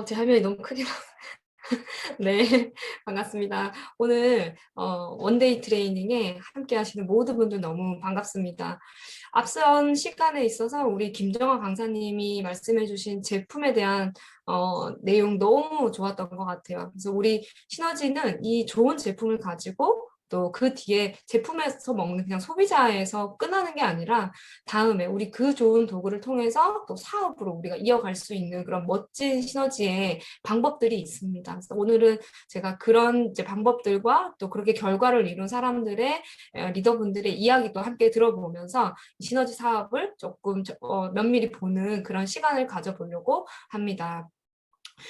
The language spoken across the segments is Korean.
제 화면이 너무 크게 네. 반갑습니다. 오늘 원데이 트레이닝에 함께 하시는 모든 분들 너무 반갑습니다. 앞선 시간에 있어서 우리 김정아 강사님이 말씀해 주신 제품에 대한 내용 너무 좋았던 것 같아요. 그래서 우리 시너지는 이 좋은 제품을 가지고 또 그 뒤에 제품에서 먹는 그냥 소비자에서 끝나는 게 아니라 다음에 우리 그 좋은 도구를 통해서 또 사업으로 우리가 이어갈 수 있는 그런 멋진 시너지의 방법들이 있습니다. 그래서 오늘은 제가 그런 이제 방법들과 또 그렇게 결과를 이룬 사람들의 리더분들의 이야기도 함께 들어보면서 시너지 사업을 조금 면밀히 보는 그런 시간을 가져보려고 합니다.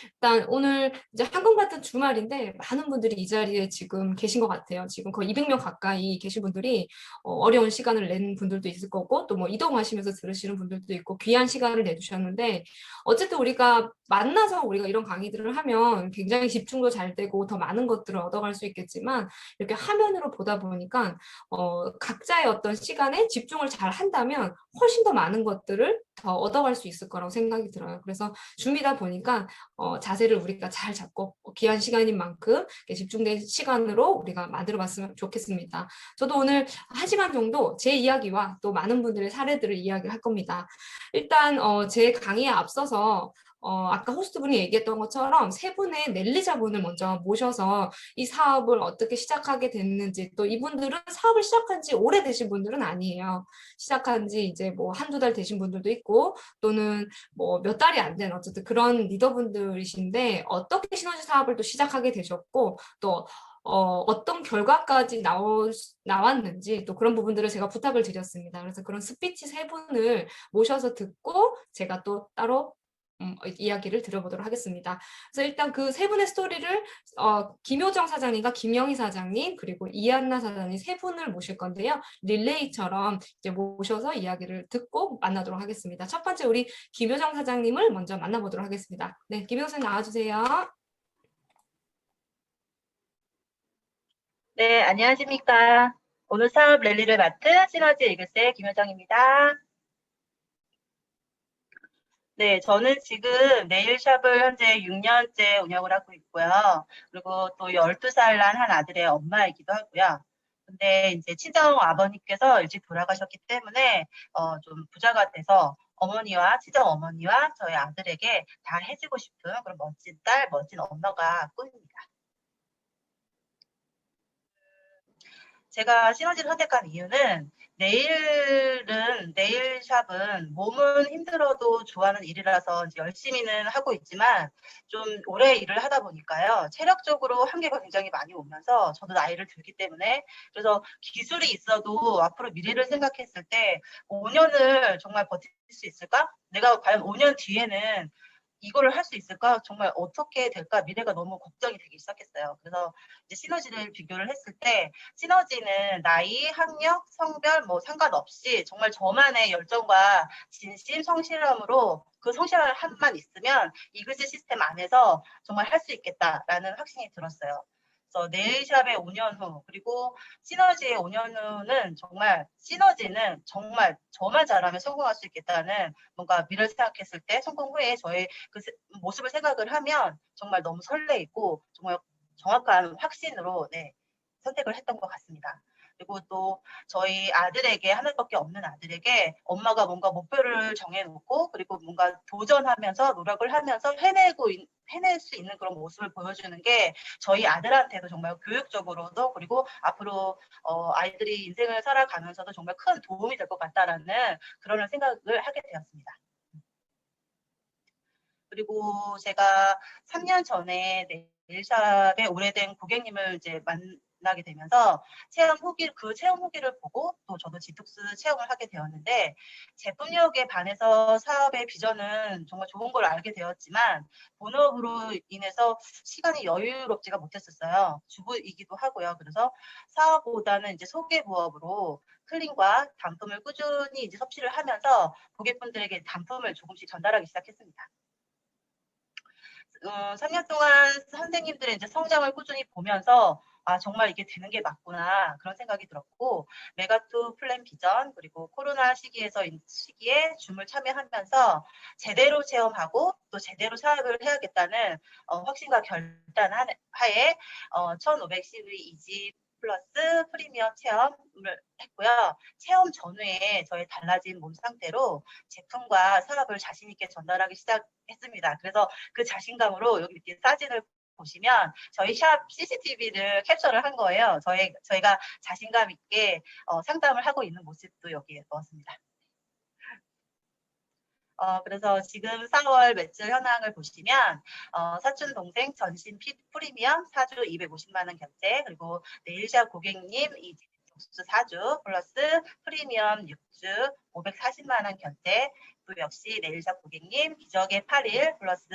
일단 오늘 이제 한국 같은 주말인데 많은 분들이 이 자리에 지금 계신 것 같아요. 지금 거의 200명 가까이 계신 분들이 어려운 시간을 낸 분들도 있을 거고 또 뭐 이동하시면서 들으시는 분들도 있고 귀한 시간을 내주셨는데 어쨌든 우리가 만나서 우리가 이런 강의들을 하면 굉장히 집중도 잘 되고 더 많은 것들을 얻어갈 수 있겠지만 이렇게 화면으로 보다 보니까 각자의 어떤 시간에 집중을 잘 한다면 훨씬 더 많은 것들을 더 얻어갈 수 있을 거라고 생각이 들어요. 그래서 줌이다 보니까 자세를 우리가 잘 잡고 귀한 시간인 만큼 집중된 시간으로 우리가 만들어 봤으면 좋겠습니다. 저도 오늘 1시간 정도 제 이야기와 또 많은 분들의 사례들을 이야기할 겁니다. 일단 제 강의에 앞서서 아까 호스트분이 얘기했던 것처럼 세 분의 넬리자분을 먼저 모셔서 이 사업을 어떻게 시작하게 됐는지 또 이분들은 사업을 시작한 지 오래되신 분들은 아니에요. 시작한 지 이제 뭐 한두 달 되신 분들도 있고 또는 뭐 몇 달이 안 된 어쨌든 그런 리더분들이신데 어떻게 시너지 사업을 또 시작하게 되셨고 또 어떤 결과까지 나왔는지 또 그런 부분들을 제가 부탁을 드렸습니다. 그래서 그런 스피치 세 분을 모셔서 듣고 제가 또 따로 이야기를 들어보도록 하겠습니다. 그래서 일단 그 세 분의 스토리를 김효정 사장님과 김영희 사장님 그리고 이한나 사장님 세 분을 모실 건데요. 릴레이처럼 이제 모셔서 이야기를 듣고 만나도록 하겠습니다. 첫 번째 우리 김효정 사장님을 먼저 만나보도록 하겠습니다. 네, 김효정 사장님 나와주세요. 네, 안녕하십니까. 오늘 사업 랠리를 맡은 시너지 이글스의 김효정입니다. 네, 저는 지금 네일샵을 현재 6년째 운영을 하고 있고요. 그리고 또 12살 난 한 아들의 엄마이기도 하고요. 근데 이제 친정 아버님께서 일찍 돌아가셨기 때문에 좀 부자가 돼서 어머니와 친정 어머니와 저희 아들에게 다 해주고 싶은 그런 멋진 딸, 멋진 엄마가 꿈입니다. 제가 시너지를 선택한 이유는 네일샵은 몸은 힘들어도 좋아하는 일이라서 이제 열심히는 하고 있지만 좀 오래 일을 하다 보니까요. 체력적으로 한계가 굉장히 많이 오면서 저도 나이를 들기 때문에 그래서 기술이 있어도 앞으로 미래를 생각했을 때 5년을 정말 버틸 수 있을까? 내가 과연 5년 뒤에는 이거를 할 수 있을까? 정말 어떻게 될까? 미래가 너무 걱정이 되기 시작했어요. 그래서 이제 시너지를 비교를 했을 때 시너지는 나이, 학력, 성별 뭐 상관없이 정말 저만의 열정과 진심, 성실함으로 그 성실함만 있으면 이글스 시스템 안에서 정말 할 수 있겠다라는 확신이 들었어요. 그래서 네일샵의 5년 후 그리고 시너지의 5년 후는 정말 시너지는 정말 저만 잘하면 성공할 수 있겠다는 뭔가 미래를 생각했을 때 성공 후에 저의 그 모습을 생각을 하면 정말 너무 설레이고 정말 정확한 확신으로 네, 선택을 했던 것 같습니다. 그리고 또 저희 아들에게 하나밖에 없는 아들에게 엄마가 뭔가 목표를 정해놓고 그리고 뭔가 도전하면서 노력을 하면서 해낼 수 있는 그런 모습을 보여주는 게 저희 아들한테도 정말 교육적으로도 그리고 앞으로 아이들이 인생을 살아가면서도 정말 큰 도움이 될 것 같다라는 그런 생각을 하게 되었습니다. 그리고 제가 3년 전에 네일샵의 오래된 고객님을 이제 만나게 되면서 그 체험 후기를 보고 또 저도 디톡스 체험을 하게 되었는데 제품력에 반해서 사업의 비전은 정말 좋은 걸 알게 되었지만 본업으로 인해서 시간이 여유롭지가 못했었어요. 주부이기도 하고요. 그래서 사업보다는 이제 소개부업으로 클린과 단품을 꾸준히 이제 섭취를 하면서 고객분들에게 단품을 조금씩 전달하기 시작했습니다. 3년 동안 선생님들의 이제 성장을 꾸준히 보면서 아, 정말 이게 되는 게 맞구나. 그런 생각이 들었고, 메가투 플랜 비전, 그리고 코로나 시기에 줌을 참여하면서 제대로 체험하고 또 제대로 사업을 해야겠다는 확신과 결단 하에 1500cv 이지 플러스 프리미엄 체험을 했고요. 체험 전후에 저의 달라진 몸 상태로 제품과 사업을 자신 있게 전달하기 시작했습니다. 그래서 그 자신감으로 여기 이렇게 사진을 보시면 저희 샵 CCTV를 캡처를 한 거예요. 저희가 자신감 있게 상담을 하고 있는 모습도 여기에 넣었습니다. 그래서 지금 4월 매출 현황을 보시면 사촌 동생 전신 프리미엄 4주 250만 원 결제, 그리고 네일샵 고객님 이지 디톡스 4주 플러스 프리미엄 6주 540만 원 결제, 또 역시 네일샵 고객님 기적의 8일 플러스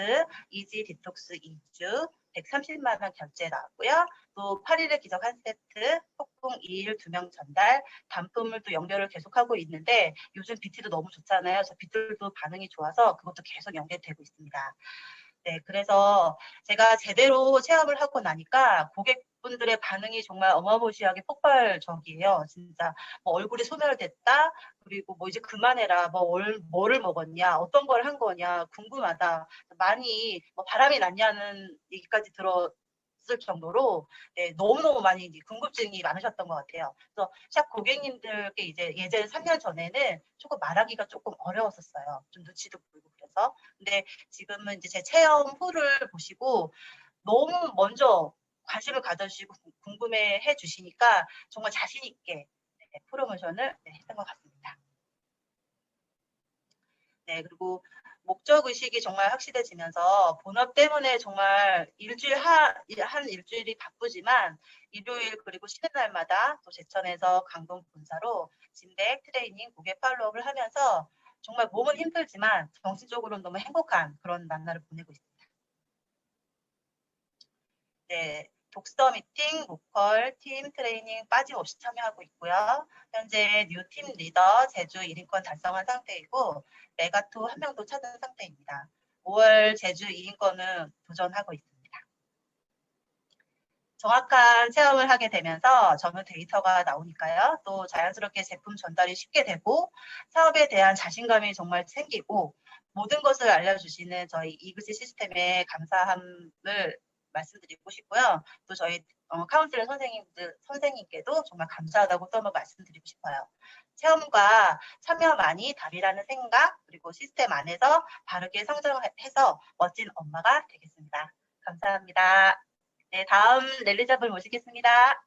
이지 디톡스 2주 130만 원 결제 나왔고요. 또 8일의 기적 한 세트, 폭풍 2일 2명 전달, 단품을 또 연결을 계속하고 있는데 요즘 비트도 너무 좋잖아요. 그래서 비트도 반응이 좋아서 그것도 계속 연결되고 있습니다. 네, 그래서 제가 제대로 체험을 하고 나니까 고객분들의 반응이 정말 어마무시하게 폭발적이에요. 진짜 뭐 얼굴이 소멸됐다. 그리고 뭐 이제 그만해라. 뭐를 먹었냐. 어떤 걸 한 거냐. 궁금하다. 많이 뭐 바람이 났냐는 얘기까지 들었을 정도로 네, 너무너무 많이 이제 궁금증이 많으셨던 것 같아요. 그래서 샵 고객님들께 이제 예전 3년 전에는 조금 말하기가 조금 어려웠었어요. 좀 눈치도 보이고 그래서. 근데 지금은 이제 제 체험 후를 보시고 너무 먼저 관심을 가져주시고 궁금해해 주시니까 정말 자신 있게 네, 프로모션을 네, 했던 것 같습니다. 네, 그리고 목적 의식이 정말 확실해지면서 본업 때문에 정말 한 일주일이 바쁘지만 일요일 그리고 쉬는 날마다 또 제천에서 강동 본사로 진백 트레이닝 고객 팔로우업을 하면서 정말 몸은 힘들지만 정신적으로는 너무 행복한 그런 나날을 보내고 있습니다. 네, 독서 미팅, 보컬, 팀 트레이닝 빠짐없이 참여하고 있고요. 현재 뉴 팀 리더 제주 1인권 달성한 상태이고 메가투 한 명도 찾은 상태입니다. 5월 제주 2인권은 도전하고 있습니다. 정확한 체험을 하게 되면서 전후 데이터가 나오니까요. 또 자연스럽게 제품 전달이 쉽게 되고 사업에 대한 자신감이 정말 생기고 모든 것을 알려주시는 저희 이그지 시스템에 감사함을 말씀드리고 싶고요. 또 저희 카운슬러 선생님께도 정말 감사하다고 또 한번 말씀드리고 싶어요. 체험과 참여만이 답이라는 생각 그리고 시스템 안에서 바르게 성장해서 멋진 엄마가 되겠습니다. 감사합니다. 네, 다음 랠리잡을 모시겠습니다.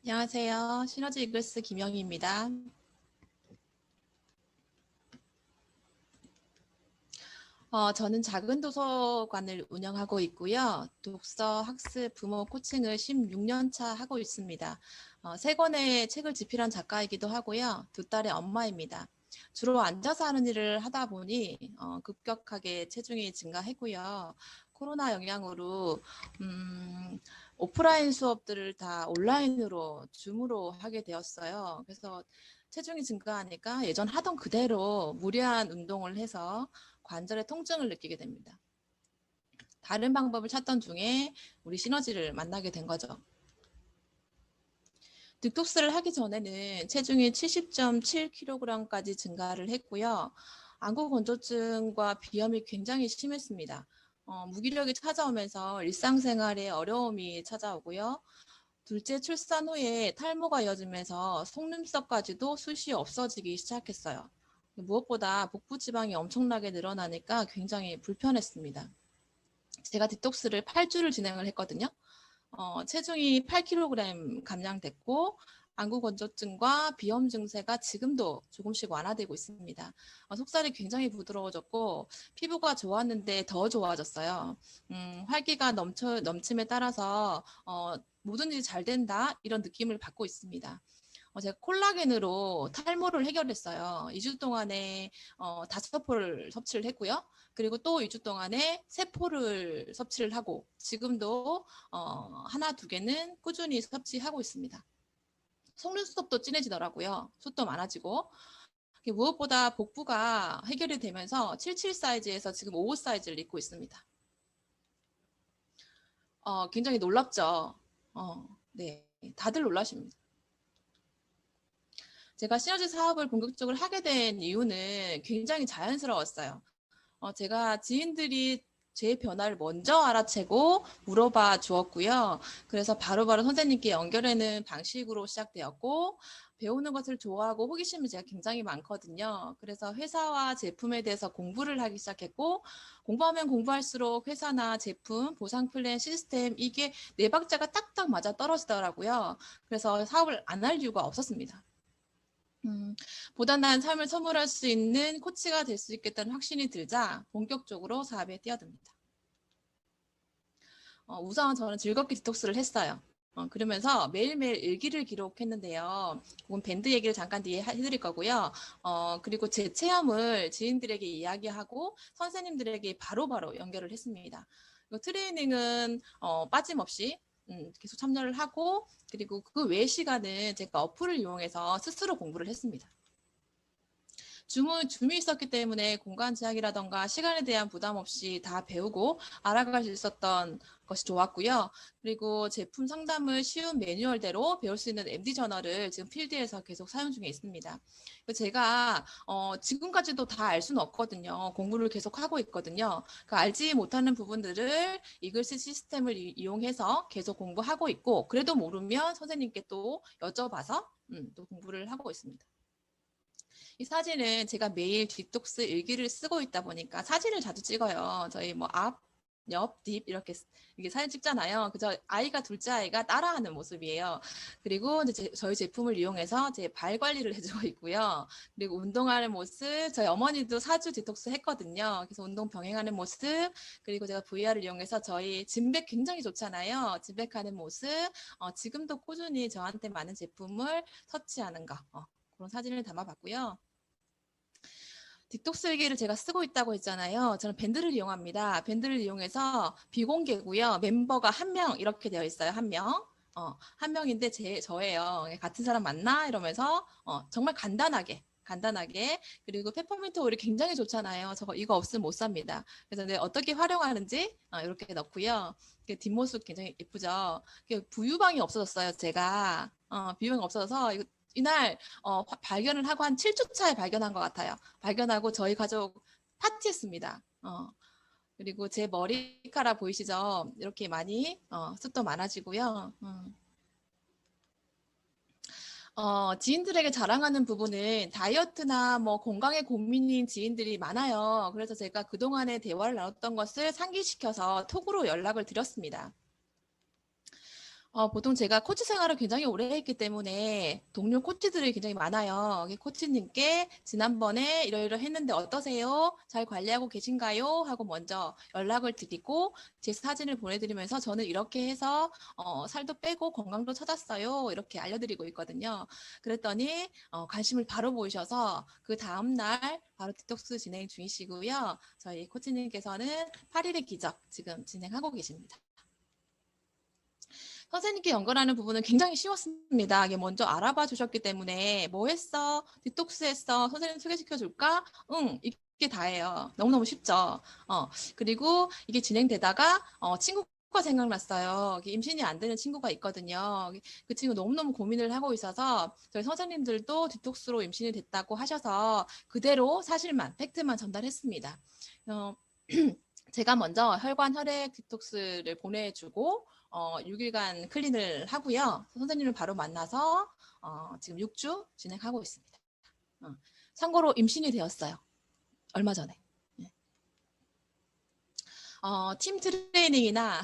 안녕하세요. 시너지 이글스 김영희입니다. 저는 작은 도서관을 운영하고 있고요. 독서, 학습, 부모 코칭을 16년 차 하고 있습니다. 3권의 책을 집필한 작가이기도 하고요. 2딸의 엄마입니다. 주로 앉아서 하는 일을 하다 보니 급격하게 체중이 증가했고요. 코로나 영향으로 오프라인 수업들을 다 온라인으로 줌으로 하게 되었어요. 그래서 체중이 증가하니까 예전 하던 그대로 무리한 운동을 해서 관절의 통증을 느끼게 됩니다. 다른 방법을 찾던 중에 우리 시너지를 만나게 된 거죠. 득톡스를 하기 전에는 체중이 70.7kg까지 증가를 했고요. 안구 건조증과 비염이 굉장히 심했습니다. 무기력이 찾아오면서 일상생활에 어려움이 찾아오고요. 둘째 출산 후에 탈모가 이어지면서 속눈썹까지도 숱이 없어지기 시작했어요. 무엇보다 복부 지방이 엄청나게 늘어나니까 굉장히 불편했습니다. 제가 디톡스를 8주를 진행을 했거든요. 체중이 8kg 감량됐고 안구 건조증과 비염 증세가 지금도 조금씩 완화되고 있습니다. 속살이 굉장히 부드러워졌고 피부가 좋았는데 더 좋아졌어요. 활기가 넘침에 따라서 모든 일이 잘 된다 이런 느낌을 받고 있습니다. 제가 콜라겐으로 탈모를 해결했어요. 2주 동안에 5포를 섭취를 했고요. 그리고 또 2주 동안에 3포를 섭취를 하고 지금도 하나, 2개는 꾸준히 섭취하고 있습니다. 속눈썹도 진해지더라고요. 숱도 많아지고. 무엇보다 복부가 해결이 되면서 77 사이즈에서 지금 55 사이즈를 입고 있습니다. 굉장히 놀랍죠. 네, 다들 놀라십니다. 제가 시너지 사업을 본격적으로 하게 된 이유는 굉장히 자연스러웠어요. 제가 지인들이 제 변화를 먼저 알아채고 물어봐 주었고요. 그래서 바로바로 선생님께 연결하는 방식으로 시작되었고, 배우는 것을 좋아하고 호기심이 제가 굉장히 많거든요. 그래서 회사와 제품에 대해서 공부를 하기 시작했고, 공부하면 공부할수록 회사나 제품, 보상 플랜, 시스템, 이게 네 박자가 딱딱 맞아 떨어지더라고요. 그래서 사업을 안 할 이유가 없었습니다. 보다 나은 삶을 선물할 수 있는 코치가 될 수 있겠다는 확신이 들자 본격적으로 사업에 뛰어듭니다. 우선 저는 즐겁게 디톡스를 했어요. 그러면서 매일매일 일기를 기록했는데요. 그건 밴드 얘기를 잠깐 뒤에 해드릴 거고요. 그리고 제 체험을 지인들에게 이야기하고 선생님들에게 바로바로 연결을 했습니다. 트레이닝은 빠짐없이 계속 참여를 하고, 그리고 그 외 시간은 제가 어플을 이용해서 스스로 공부를 했습니다. 줌이 있었기 때문에 공간 제약이라던가 시간에 대한 부담 없이 다 배우고 알아갈 수 있었던 것이 좋았고요. 그리고 제품 상담을 쉬운 매뉴얼대로 배울 수 있는 MD 저널을 지금 필드에서 계속 사용 중에 있습니다. 제가 지금까지도 다 알 수는 없거든요. 공부를 계속 하고 있거든요. 알지 못하는 부분들을 이글스 시스템을 이용해서 계속 공부하고 있고, 그래도 모르면 선생님께 또 여쭤봐서 또 공부를 하고 있습니다. 이 사진은 제가 매일 디톡스 일기를 쓰고 있다 보니까 사진을 자주 찍어요. 저희 뭐 앞, 옆, 뒷 이렇게 사진 찍잖아요. 그저 둘째 아이가 따라하는 모습이에요. 그리고 이제 저희 제품을 이용해서 제 발 관리를 해주고 있고요. 그리고 운동하는 모습, 저희 어머니도 4주 디톡스 했거든요. 그래서 운동 병행하는 모습, 그리고 제가 VR을 이용해서 저희 진백 굉장히 좋잖아요. 진백하는 모습, 지금도 꾸준히 저한테 많은 제품을 터치하는 거, 그런 사진을 담아봤고요. 디톡스 일기를 제가 쓰고 있다고 했잖아요. 저는 밴드를 이용합니다. 밴드를 이용해서 비공개고요. 멤버가 1명 이렇게 되어 있어요. 1명. 한 명인데 저예요. 같은 사람 맞나? 이러면서 정말 간단하게 그리고 페퍼민트 오일이 굉장히 좋잖아요. 이거 없으면 못 삽니다. 그래서 어떻게 활용하는지 이렇게 넣고요. 뒷모습 굉장히 예쁘죠. 부유방이 없어졌어요. 제가 부유방이 없어져서 이날 발견을 하고 한 7주 차에 발견한 것 같아요. 발견하고 저희 가족 파티했습니다. 그리고 제 머리카락 보이시죠? 이렇게 많이 숱도 많아지고요. 지인들에게 자랑하는 부분은 다이어트나 뭐 건강에 고민인 지인들이 많아요. 그래서 제가 그동안의 대화를 나눴던 것을 상기시켜서 톡으로 연락을 드렸습니다. 보통 제가 코치 생활을 굉장히 오래 했기 때문에 동료 코치들이 굉장히 많아요. 코치님께 지난번에 이러이러 했는데 어떠세요? 잘 관리하고 계신가요? 하고 먼저 연락을 드리고 제 사진을 보내드리면서 저는 이렇게 해서 살도 빼고 건강도 찾았어요. 이렇게 알려드리고 있거든요. 그랬더니 관심을 바로 보이셔서 그 다음날 바로 디톡스 진행 중이시고요. 저희 코치님께서는 8일의 기적 지금 진행하고 계십니다. 선생님께 연결하는 부분은 굉장히 쉬웠습니다. 이게 먼저 알아봐 주셨기 때문에 뭐 했어? 디톡스 했어? 선생님 소개시켜 줄까? 응, 이게 다예요. 너무너무 쉽죠. 그리고 이게 진행되다가 친구가 생각났어요. 임신이 안 되는 친구가 있거든요. 그 친구 너무너무 고민을 하고 있어서 저희 선생님들도 디톡스로 임신이 됐다고 하셔서 그대로 사실만, 팩트만 전달했습니다. 제가 먼저 혈관 혈액 디톡스를 보내주고 6일간 클린을 하고요. 선생님을 바로 만나서 지금 6주 진행하고 있습니다. 참고로 임신이 되었어요. 얼마 전에. 팀 트레이닝이나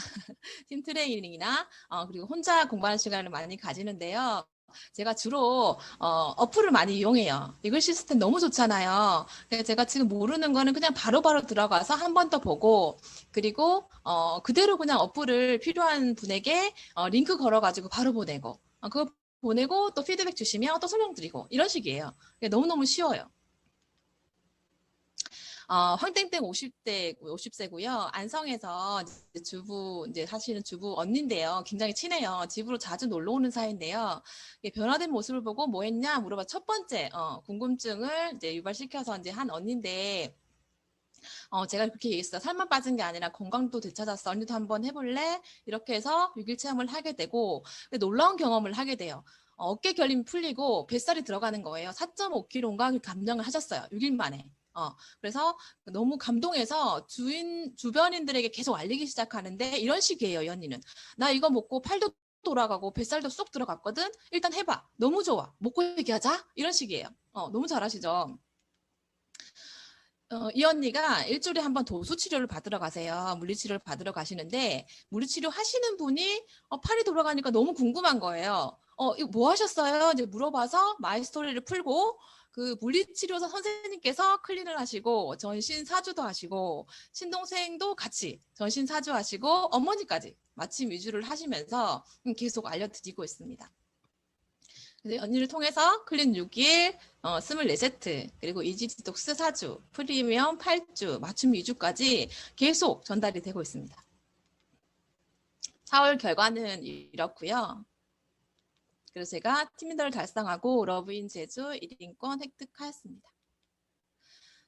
그리고 혼자 공부하는 시간을 많이 가지는데요. 제가 주로 어플을 많이 이용해요. 이글 시스템 너무 좋잖아요. 제가 지금 모르는 거는 그냥 바로바로 들어가서 한 번 더 보고, 그리고 그대로 그냥 어플을 필요한 분에게 링크 걸어가지고 바로 보내고, 그거 보내고 또 피드백 주시면 또 설명드리고 이런 식이에요. 너무너무 쉬워요. 황땡땡 50세고요. 안성에서 이제 주부 이제 사실은 주부 언니인데요. 굉장히 친해요. 집으로 자주 놀러 오는 사이인데요. 변화된 모습을 보고 뭐 했냐 물어봐. 첫 번째 궁금증을 이제 유발시켜서 이제 한 언니인데 제가 그렇게 얘기했어요. 살만 빠진 게 아니라 건강도 되찾았어. 언니도 한번 해볼래? 이렇게 해서 6일 체험을 하게 되고 놀라운 경험을 하게 돼요. 어깨 결림이 풀리고 뱃살이 들어가는 거예요. 4.5kg인가 감량을 하셨어요. 6일 만에. 그래서 너무 감동해서 주변인들에게 계속 알리기 시작하는데 이런 식이에요. 이 언니는. 나 이거 먹고 팔도 돌아가고 뱃살도 쏙 들어갔거든. 일단 해봐. 너무 좋아. 먹고 얘기하자. 이런 식이에요. 너무 잘하시죠. 이 언니가 일주일에 한 번 도수 치료를 받으러 가세요. 물리치료를 받으러 가시는데 물리치료 하시는 분이 팔이 돌아가니까 너무 궁금한 거예요. 이거 뭐 하셨어요? 이제 물어봐서 마이 스토리를 풀고 그 물리치료사 선생님께서 클린을 하시고 전신 사주도 하시고 친동생도 같이 전신 사주 하시고 어머니까지 마침 위주를 하시면서 계속 알려드리고 있습니다. 언니를 통해서 클린 6일, 24세트, 그리고 이지 디톡스 4주, 프리미엄 8주, 맞춤 2주까지 계속 전달이 되고 있습니다. 4월 결과는 이렇고요. 그래서 제가 팀리더를 달성하고 러브인 제주 1인권 획득하였습니다.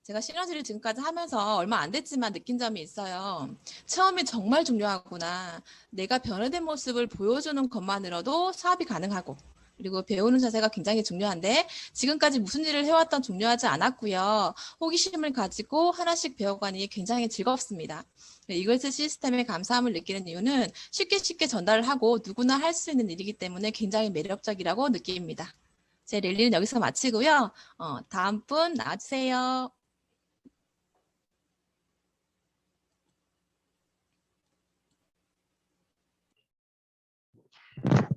제가 시너지를 지금까지 하면서 얼마 안 됐지만 느낀 점이 있어요. 체험이 정말 중요하구나. 내가 변화된 모습을 보여주는 것만으로도 사업이 가능하고 그리고 배우는 자세가 굉장히 중요한데 지금까지 무슨 일을 해왔던 중요하지 않았고요. 호기심을 가지고 하나씩 배워가니 굉장히 즐겁습니다. 이글스 시스템에 감사함을 느끼는 이유는 쉽게 전달을 하고 누구나 할 수 있는 일이기 때문에 굉장히 매력적이라고 느낍니다. 제 랠리는 여기서 마치고요. 다음 분 나와주세요.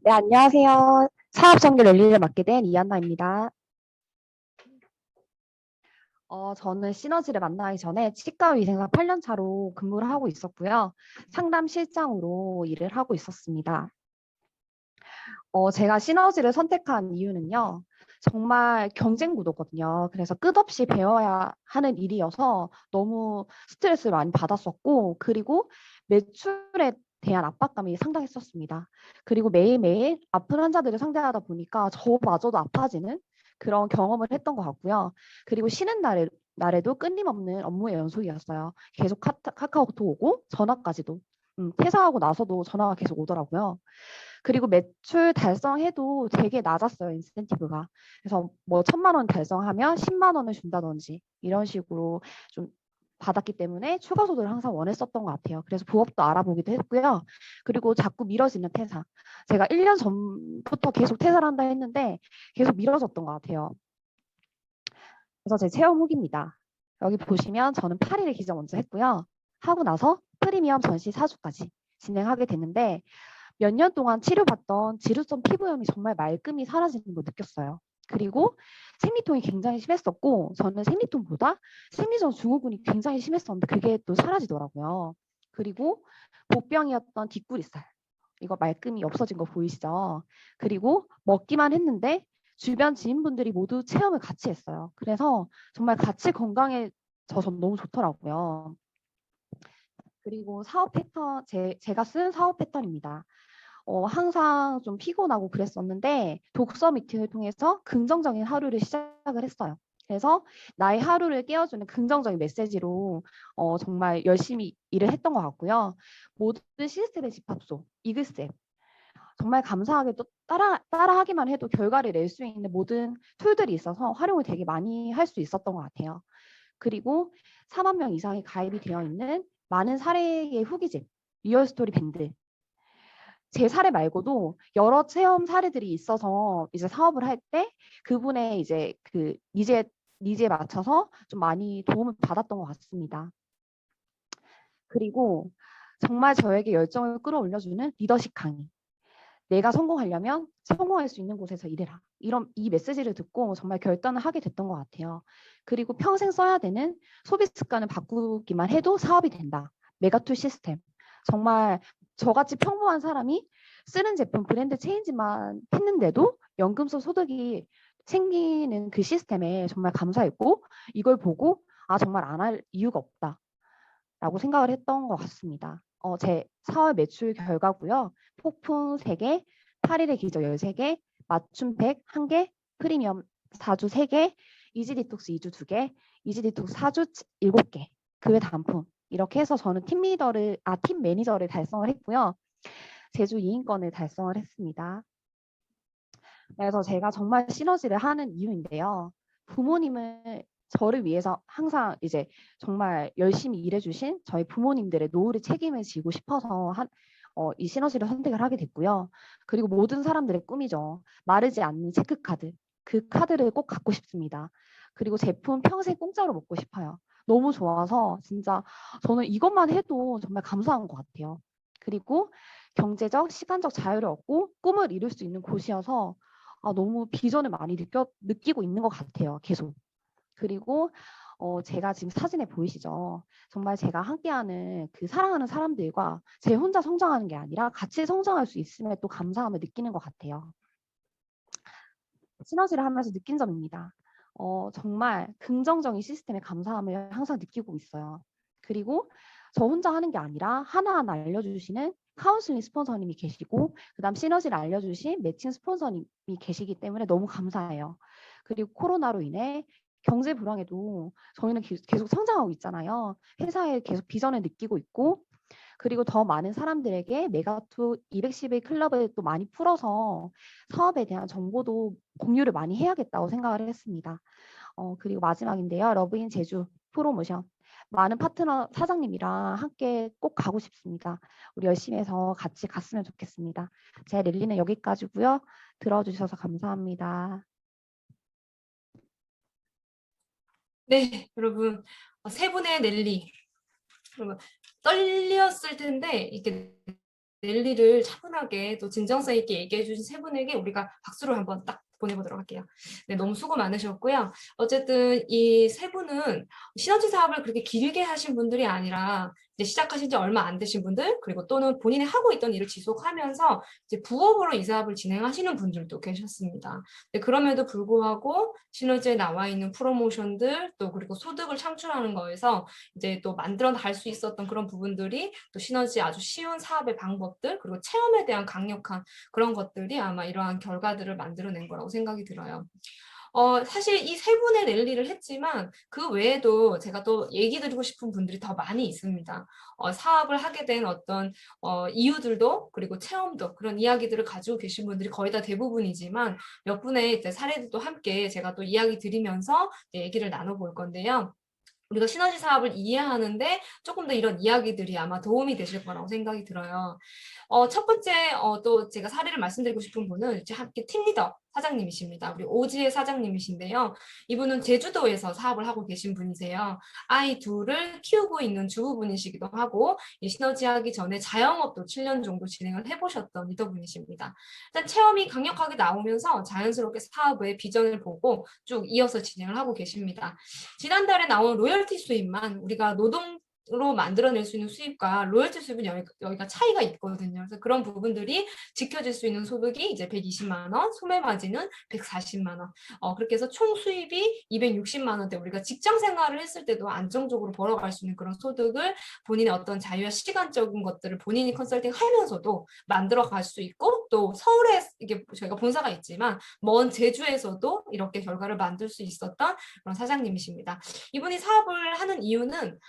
네, 안녕하세요. 사업전개 랠리를 맡게 된 이한나입니다. 저는 시너지를 만나기 전에 치과의생사 8년 차로 근무를 하고 있었고요. 상담 실장으로 일을 하고 있었습니다. 제가 시너지를 선택한 이유는요. 정말 경쟁 구도거든요. 그래서 끝없이 배워야 하는 일이어서 너무 스트레스를 많이 받았었고, 그리고 매출에 대한 압박감이 상당했었습니다. 그리고 매일매일 아픈 환자들을 상대하다 보니까 저마저도 아파지는 그런 경험을 했던 것 같고요. 그리고 쉬는 날에도 끊임없는 업무의 연속이었어요. 계속 카카오톡 오고 전화까지도. 퇴사하고 나서도 전화가 계속 오더라고요. 그리고 매출 달성해도 되게 낮았어요, 인센티브가. 그래서 뭐 1,000만 원 달성하면 10만 원을 준다든지 이런 식으로 좀 받았기 때문에 추가 소득을 항상 원했었던 것 같아요. 그래서 부업도 알아보기도 했고요. 그리고 자꾸 미뤄지는 퇴사. 제가 1년 전부터 계속 퇴사를 한다 했는데 계속 미뤄졌던 것 같아요. 그래서 제 체험 후기입니다. 여기 보시면 저는 8일에 기자 먼저 했고요. 하고 나서 프리미엄 전시 4주까지 진행하게 됐는데 몇 년 동안 치료받던 지루성 피부염이 정말 말끔히 사라지는 걸 느꼈어요. 그리고 생리통이 굉장히 심했었고 저는 생리통보다 생리전 증후군이 굉장히 심했었는데 그게 또 사라지더라고요. 그리고 보병이었던 뒷구리살 이거 말끔히 없어진 거 보이시죠? 그리고 먹기만 했는데 주변 지인분들이 모두 체험을 같이 했어요. 그래서 정말 같이 건강해져서 너무 좋더라고요. 그리고 사업 패턴, 제가 쓴 사업 패턴입니다. 항상 좀 피곤하고 그랬었는데 독서 미팅을 통해서 긍정적인 하루를 시작을 했어요. 그래서 나의 하루를 깨워주는 긍정적인 메시지로 정말 열심히 일을 했던 것 같고요. 모든 시스템의 집합소, 이글스 정말 감사하게 또 따라하기만 해도 결과를 낼 수 있는 모든 툴들이 있어서 활용을 되게 많이 할 수 있었던 것 같아요. 그리고 4만 명 이상이 가입이 되어 있는 많은 사례의 후기집, 리얼스토리 밴드. 제 사례 말고도 여러 체험 사례들이 있어서 이제 사업을 할 때 그분의 이제 그 니즈에 맞춰서 좀 많이 도움을 받았던 것 같습니다. 그리고 정말 저에게 열정을 끌어올려주는 리더십 강의. 내가 성공하려면 성공할 수 있는 곳에서 일해라. 이 메시지를 듣고 정말 결단을 하게 됐던 것 같아요. 그리고 평생 써야 되는 소비 습관을 바꾸기만 해도 사업이 된다. 메가툴 시스템. 정말 저같이 평범한 사람이 쓰는 제품 브랜드 체인지만 했는데도 연금성 소득이 생기는 그 시스템에 정말 감사했고 이걸 보고 정말 안 할 이유가 없다라고 생각을 했던 것 같습니다. 제 4월 매출 결과고요. 폭풍 3개, 8일의 기적 13개, 맞춤 100 1개, 프리미엄 4주 3개, 이지 디톡스 2주 2개, 이지 디톡스 4주 7개, 그 외 단품. 이렇게 해서 저는 팀 매니저를 달성을 했고요. 제주 2인권을 달성을 했습니다. 그래서 제가 정말 시너지를 하는 이유인데요. 부모님을 저를 위해서 항상 이제 정말 열심히 일해주신 저희 부모님들의 노후를 책임을 지고 싶어서 이 시너지를 선택을 하게 됐고요. 그리고 모든 사람들의 꿈이죠. 마르지 않는 체크카드. 그 카드를 꼭 갖고 싶습니다. 그리고 제품 평생 공짜로 먹고 싶어요. 너무 좋아서 진짜 저는 이것만 해도 정말 감사한 것 같아요. 그리고 경제적, 시간적 자유를 얻고 꿈을 이룰 수 있는 곳이어서 너무 비전을 많이 느끼고 있는 것 같아요. 계속. 그리고 제가 지금 사진에 보이시죠? 정말 제가 함께하는 그 사랑하는 사람들과 제 혼자 성장하는 게 아니라 같이 성장할 수 있음에 또 감사함을 느끼는 것 같아요. 시너지를 하면서 느낀 점입니다. 정말 긍정적인 시스템에 감사함을 항상 느끼고 있어요. 그리고 저 혼자 하는 게 아니라 하나하나 알려주시는 카운슬링 스폰서님이 계시고 그다음 시너지를 알려주신 매칭 스폰서님이 계시기 때문에 너무 감사해요. 그리고 코로나로 인해 경제 불황에도 저희는 계속 성장하고 있잖아요. 회사에 계속 비전을 느끼고 있고 그리고 더 많은 사람들에게 메가투 211 클럽을 또 많이 풀어서 사업에 대한 정보도 공유를 많이 해야겠다고 생각을 했습니다. 그리고 마지막인데요. 러브인 제주 프로모션. 많은 파트너 사장님이랑 함께 꼭 가고 싶습니다. 우리 열심히 해서 같이 갔으면 좋겠습니다. 제 랠리는 여기까지고요. 들어주셔서 감사합니다. 네, 여러분 세 분의 랠리. 여러분 떨렸을 텐데 이렇게 랠리를 차분하게 또 진정성 있게 얘기해 주신 세 분에게 우리가 박수를 한번 딱 보내보도록 할게요. 네, 너무 수고 많으셨고요. 어쨌든 이 세 분은 시너지 사업을 그렇게 길게 하신 분들이 아니라 이제 시작하신 지 얼마 안 되신 분들 그리고 또는 본인이 하고 있던 일을 지속하면서 이제 부업으로 이 사업을 진행하시는 분들도 계셨습니다. 네, 그럼에도 불구하고 시너지에 나와 있는 프로모션들 또 그리고 소득을 창출하는 거에서 이제 또 만들어 갈 수 있었던 그런 부분들이 또 시너지 아주 쉬운 사업의 방법들 그리고 체험에 대한 강력한 그런 것들이 아마 이러한 결과들을 만들어낸 거라고 생각이 들어요. 사실 이 세 분의 랠리를 했지만 그 외에도 제가 또 얘기 드리고 싶은 분들이 더 많이 있습니다. 사업을 하게 된 어떤 이유들도 그리고 체험도 그런 이야기들을 가지고 계신 분들이 거의 다 대부분이지만 몇 분의 이제 사례들도 함께 제가 또 이야기 드리면서 얘기를 나눠볼 건데요. 우리가 시너지 사업을 이해하는데 조금 더 이런 이야기들이 아마 도움이 되실 거라고 생각이 들어요. 첫 번째 또 제가 사례를 말씀드리고 싶은 분은 이제 함께 팀리더 사장님이십니다. 우리 오지혜 사장님이신데요. 이분은 제주도에서 사업을 하고 계신 분이세요. 아이 둘을 키우고 있는 주부분이시기도 하고 시너지 하기 전에 자영업도 7년 정도 진행을 해보셨던 리더분이십니다. 일단 체험이 강력하게 나오면서 자연스럽게 사업의 비전을 보고 쭉 이어서 진행을 하고 계십니다. 지난달에 나온 로열티 수입만 우리가 노동으로 만들어낼 수 있는 수입과 로열티 수입은 여기가 차이가 있거든요. 그래서 그런 부분들이 지켜질 수 있는 소득이 이제 120만 원, 소매 마진은 140만 원. 그렇게 해서 총 수입이 260만 원대 우리가 직장 생활을 했을 때도 안정적으로 벌어갈 수 있는 그런 소득을 본인의 어떤 자유와 시간적인 것들을 본인이 컨설팅 하면서도 만들어 갈 수 있고 또 서울에 이게 저희가 본사가 있지만 먼 제주에서도 이렇게 결과를 만들 수 있었던 그런 사장님이십니다. 이분이 사업을 하는 이유는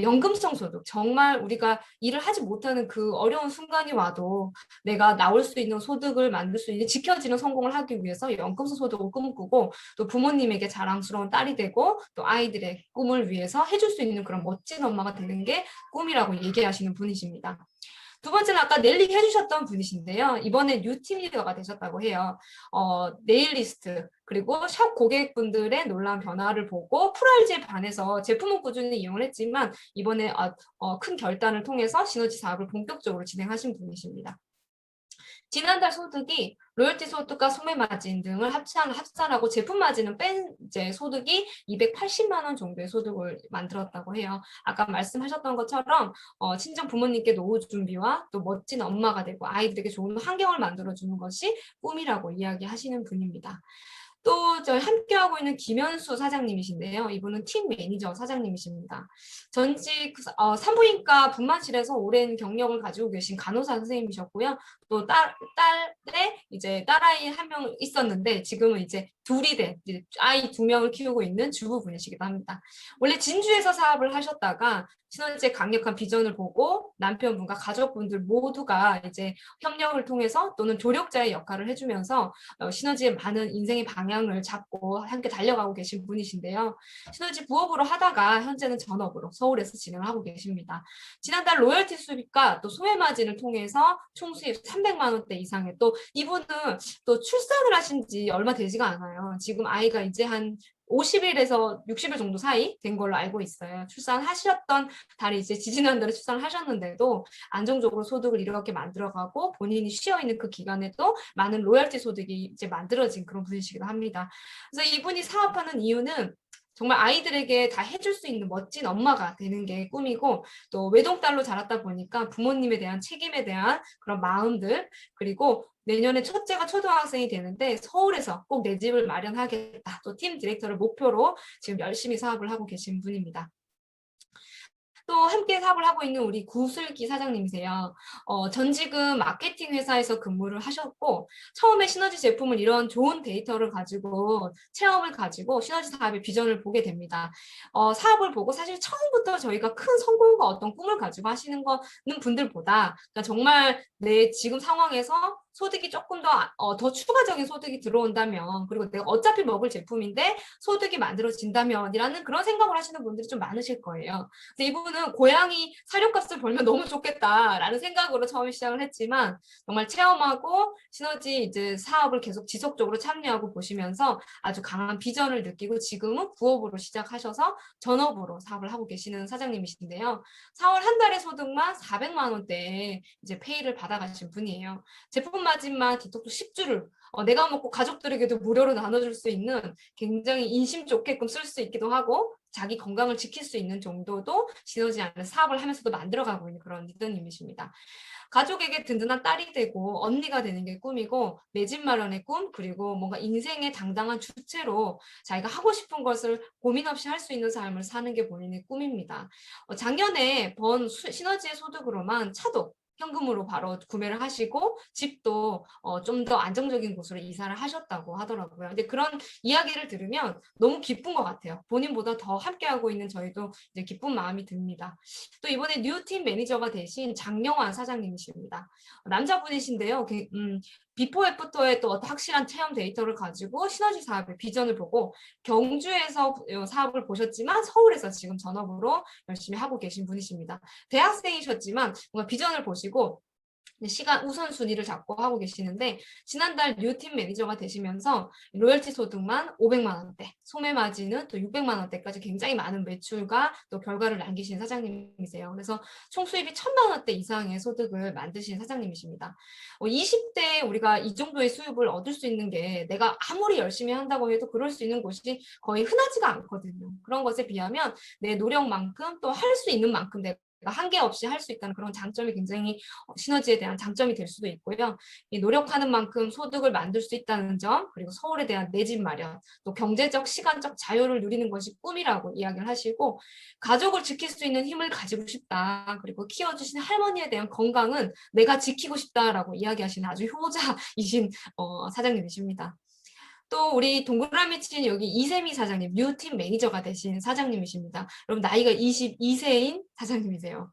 연금성 소득, 정말 우리가 일을 하지 못하는 그 어려운 순간이 와도 내가 나올 수 있는 소득을 만들 수 있는 지켜지는 성공을 하기 위해서 연금성 소득을 꿈꾸고 또 부모님에게 자랑스러운 딸이 되고 또 아이들의 꿈을 위해서 해줄 수 있는 그런 멋진 엄마가 되는 게 꿈이라고 얘기하시는 분이십니다. 두 번째는 아까 넬리 해주셨던 분이신데요. 이번에 뉴 팀 리더가 되셨다고 해요. 네일리스트 그리고 샵 고객분들의 놀라운 변화를 보고 프라이즈에 반해서 제품은 꾸준히 이용을 했지만 이번에 큰 결단을 통해서 시너지 사업을 본격적으로 진행하신 분이십니다. 지난달 소득이 로열티 소득과 소매 마진 등을 합산하고 제품 마진은 뺀 이제 소득이 280만 원 정도의 소득을 만들었다고 해요. 아까 말씀하셨던 것처럼 친정 부모님께 노후 준비와 또 멋진 엄마가 되고 아이들에게 좋은 환경을 만들어주는 것이 꿈이라고 이야기하시는 분입니다. 또 저희 함께하고 있는 김현수 사장님이신데요. 이분은 팀 매니저 사장님이십니다. 전직 산부인과 분만실에서 오랜 경력을 가지고 계신 간호사 선생님이셨고요. 또 딸에 이제 딸아이 한 명 있었는데 지금은 이제 둘이 된 이제 아이 2명을 키우고 있는 주부분이시기도 합니다. 원래 진주에서 사업을 하셨다가 시너지의 강력한 비전을 보고 남편분과 가족분들 모두가 이제 협력을 통해서 또는 조력자의 역할을 해주면서 시너지의 많은 인생의 방향을 잡고 함께 달려가고 계신 분이신데요. 시너지 부업으로 하다가 현재는 전업으로 서울에서 진행을 하고 계십니다. 지난달 로열티 수입과 또 소외 마진을 통해서 총 수입 300만 원대 이상의 또 이분은 또 출산을 하신 지 얼마 되지가 않아요. 지금 아이가 이제 한 50일에서 60일 정도 사이 된 걸로 알고 있어요. 출산하셨던 달이 이제 지지난달에 출산을 하셨는데도 안정적으로 소득을 이렇게 만들어가고 본인이 쉬어있는 그 기간에도 많은 로열티 소득이 이제 만들어진 그런 분이시기도 합니다. 그래서 이분이 사업하는 이유는 정말 아이들에게 다 해줄 수 있는 멋진 엄마가 되는 게 꿈이고 또 외동딸로 자랐다 보니까 부모님에 대한 책임에 대한 그런 마음들 그리고 내년에 첫째가 초등학생이 되는데 서울에서 꼭 내 집을 마련하겠다. 또 팀 디렉터를 목표로 지금 열심히 사업을 하고 계신 분입니다. 또 함께 사업을 하고 있는 우리 구슬기 사장님이세요. 전직은 마케팅 회사에서 근무를 하셨고 처음에 시너지 제품을 이런 좋은 데이터를 가지고 체험을 가지고 시너지 사업의 비전을 보게 됩니다. 사업을 보고 사실 처음부터 저희가 큰 성공과 어떤 꿈을 가지고 하시는 거는 분들보다 그러니까 정말 내 지금 상황에서 소득이 조금 더 추가적인 소득이 들어온다면 그리고 내가 어차피 먹을 제품인데 소득이 만들어진다면이라는 그런 생각을 하시는 분들이 좀 많으실 거예요. 근데 이분은 고양이 사료값을 벌면 너무 좋겠다라는 생각으로 처음에 시작을 했지만 정말 체험하고 시너지 이제 사업을 계속 지속적으로 참여하고 보시면서 아주 강한 비전을 느끼고 지금은 부업으로 시작하셔서 전업으로 사업을 하고 계시는 사장님이신데요. 4월 한 달의 소득만 400만 원대 이제 페이를 받아가신 분이에요. 제품 마진만 디톡스 10주를 내가 먹고 가족들에게도 무료로 나눠줄 수 있는 굉장히 인심 좋게끔 쓸 수 있기도 하고 자기 건강을 지킬 수 있는 정도도 시너지 안에 사업을 하면서도 만들어가고 있는 그런 리더님이십니다. 가족에게 든든한 딸이 되고 언니가 되는 게 꿈이고 내 집 마련의 꿈 그리고 뭔가 인생의 당당한 주체로 자기가 하고 싶은 것을 고민 없이 할 수 있는 삶을 사는 게 본인의 꿈입니다. 작년에 번 시너지의 소득으로만 차도 현금으로 바로 구매를 하시고 집도 좀 더 안정적인 곳으로 이사를 하셨다고 하더라고요. 근데 그런 이야기를 들으면 너무 기쁜 것 같아요. 본인보다 더 함께하고 있는 저희도 이제 기쁜 마음이 듭니다. 또 이번에 뉴팀 매니저가 되신 장영환 사장님이십니다. 남자분이신데요. 비포 애프터의 또 확실한 체험 데이터를 가지고 시너지 사업의 비전을 보고 경주에서 사업을 보셨지만 서울에서 지금 전업으로 열심히 하고 계신 분이십니다. 대학생이셨지만 뭔가 비전을 보시고 시간 우선순위를 잡고 하고 계시는데 지난달 뉴팀 매니저가 되시면서 로열티 소득만 500만 원대, 소매 마진은 또 600만 원대까지 굉장히 많은 매출과 또 결과를 남기신 사장님이세요. 그래서 총 수입이 1000만 원대 이상의 소득을 만드신 사장님이십니다. 20대에 우리가 이 정도의 수입을 얻을 수 있는 게 내가 아무리 열심히 한다고 해도 그럴 수 있는 곳이 거의 흔하지가 않거든요. 그런 것에 비하면 내 노력만큼 또 할 수 있는 만큼 내가 한계 없이 할 수 있다는 그런 장점이 굉장히 시너지에 대한 장점이 될 수도 있고요. 이 노력하는 만큼 소득을 만들 수 있다는 점, 그리고 서울에 대한 내 집 마련, 또 경제적, 시간적 자유를 누리는 것이 꿈이라고 이야기를 하시고 가족을 지킬 수 있는 힘을 가지고 싶다. 그리고 키워주신 할머니에 대한 건강은 내가 지키고 싶다라고 이야기하시는 아주 효자이신 사장님이십니다. 또 우리 동그라미 친 여기 이세미 사장님, 뉴팀 매니저가 되신 사장님이십니다. 여러분 나이가 22세인 사장님이세요.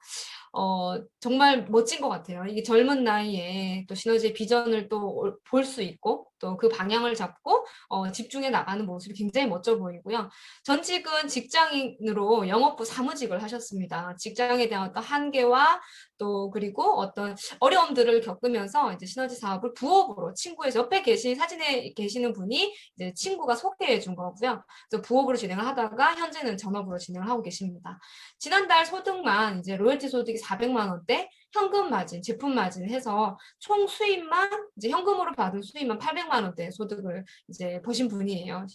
정말 멋진 것 같아요. 이게 젊은 나이에 또 시너지의 비전을 또 볼 수 있고 또 그 방향을 잡고 집중해 나가는 모습이 굉장히 멋져 보이고요. 전직은 직장인으로 영업부 사무직을 하셨습니다. 직장에 대한 어떤 한계와 또 그리고 어떤 어려움들을 겪으면서 이제 시너지 사업을 부업으로 친구의 옆에 사진에 계시는 분이 이제 친구가 소개해 준 거고요. 그래서 부업으로 진행을 하다가 현재는 전업으로 진행을 하고 계십니다. 지난달 소득만 이제 로열티 소득이 소득이 400만 원대, 현금 마진, 제품 마진 해서 총 수입만 이제 현금으로 받은 수입만 800만 원대 소득을 이제 보신 분이에요.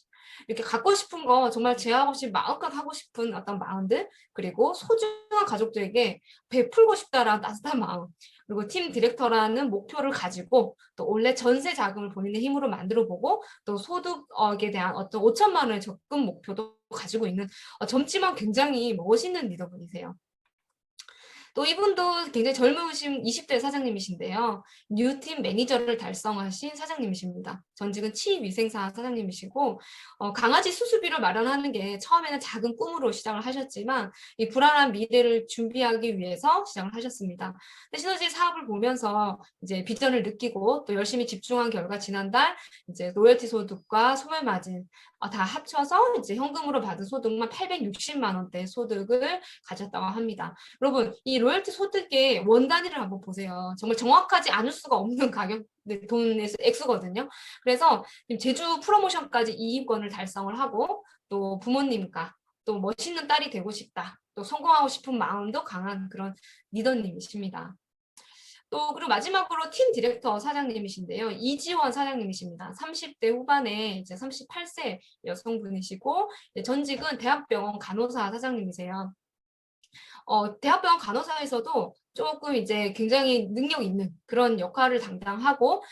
이렇게 갖고 싶은 거 정말 제약 없이 마음껏 하고 싶은 어떤 마음들, 그리고 소중한 가족들에게 베풀고 싶다라는 따뜻한 마음, 그리고 팀 디렉터라는 목표를 가지고 또 원래 전세 자금을 본인의 힘으로 만들어 보고 또 소득에 대한 어떤 5천만 원의 적금 목표도 가지고 있는 젊지만 굉장히 멋있는 리더분이세요. 또 이분도 굉장히 젊으신 20대 사장님이신데요. 뉴팀 매니저를 달성하신 사장님이십니다. 전직은 치위생사 사장님이시고 강아지 수수비를 마련하는 게 처음에는 작은 꿈으로 시작을 하셨지만 이 불안한 미래를 준비하기 위해서 시작을 하셨습니다. 근데 시너지 사업을 보면서 이제 비전을 느끼고 또 열심히 집중한 결과 지난달 이제 로열티 소득과 소멸 마진 다 합쳐서 이제 현금으로 받은 소득만 860만 원대 소득을 가졌다고 합니다. 여러분, 이 로열티 소득의 원 단위를 한번 보세요. 정말 정확하지 않을 수가 없는 가격, 돈의 액수거든요. 그래서 제주 프로모션까지 이익권을 달성을 하고 또 부모님과 또 멋있는 딸이 되고 싶다. 또 성공하고 싶은 마음도 강한 그런 리더님이십니다. 또 그리고 마지막으로 팀 디렉터 사장님이신데요. 이지원 사장님이십니다. 30대 후반에 이제 38세 여성분이시고 전직은 대학병원 간호사 사장님이세요. 대학병원 간호사에서도 조금 이제 굉장히 능력 있는 그런 역할을 담당하고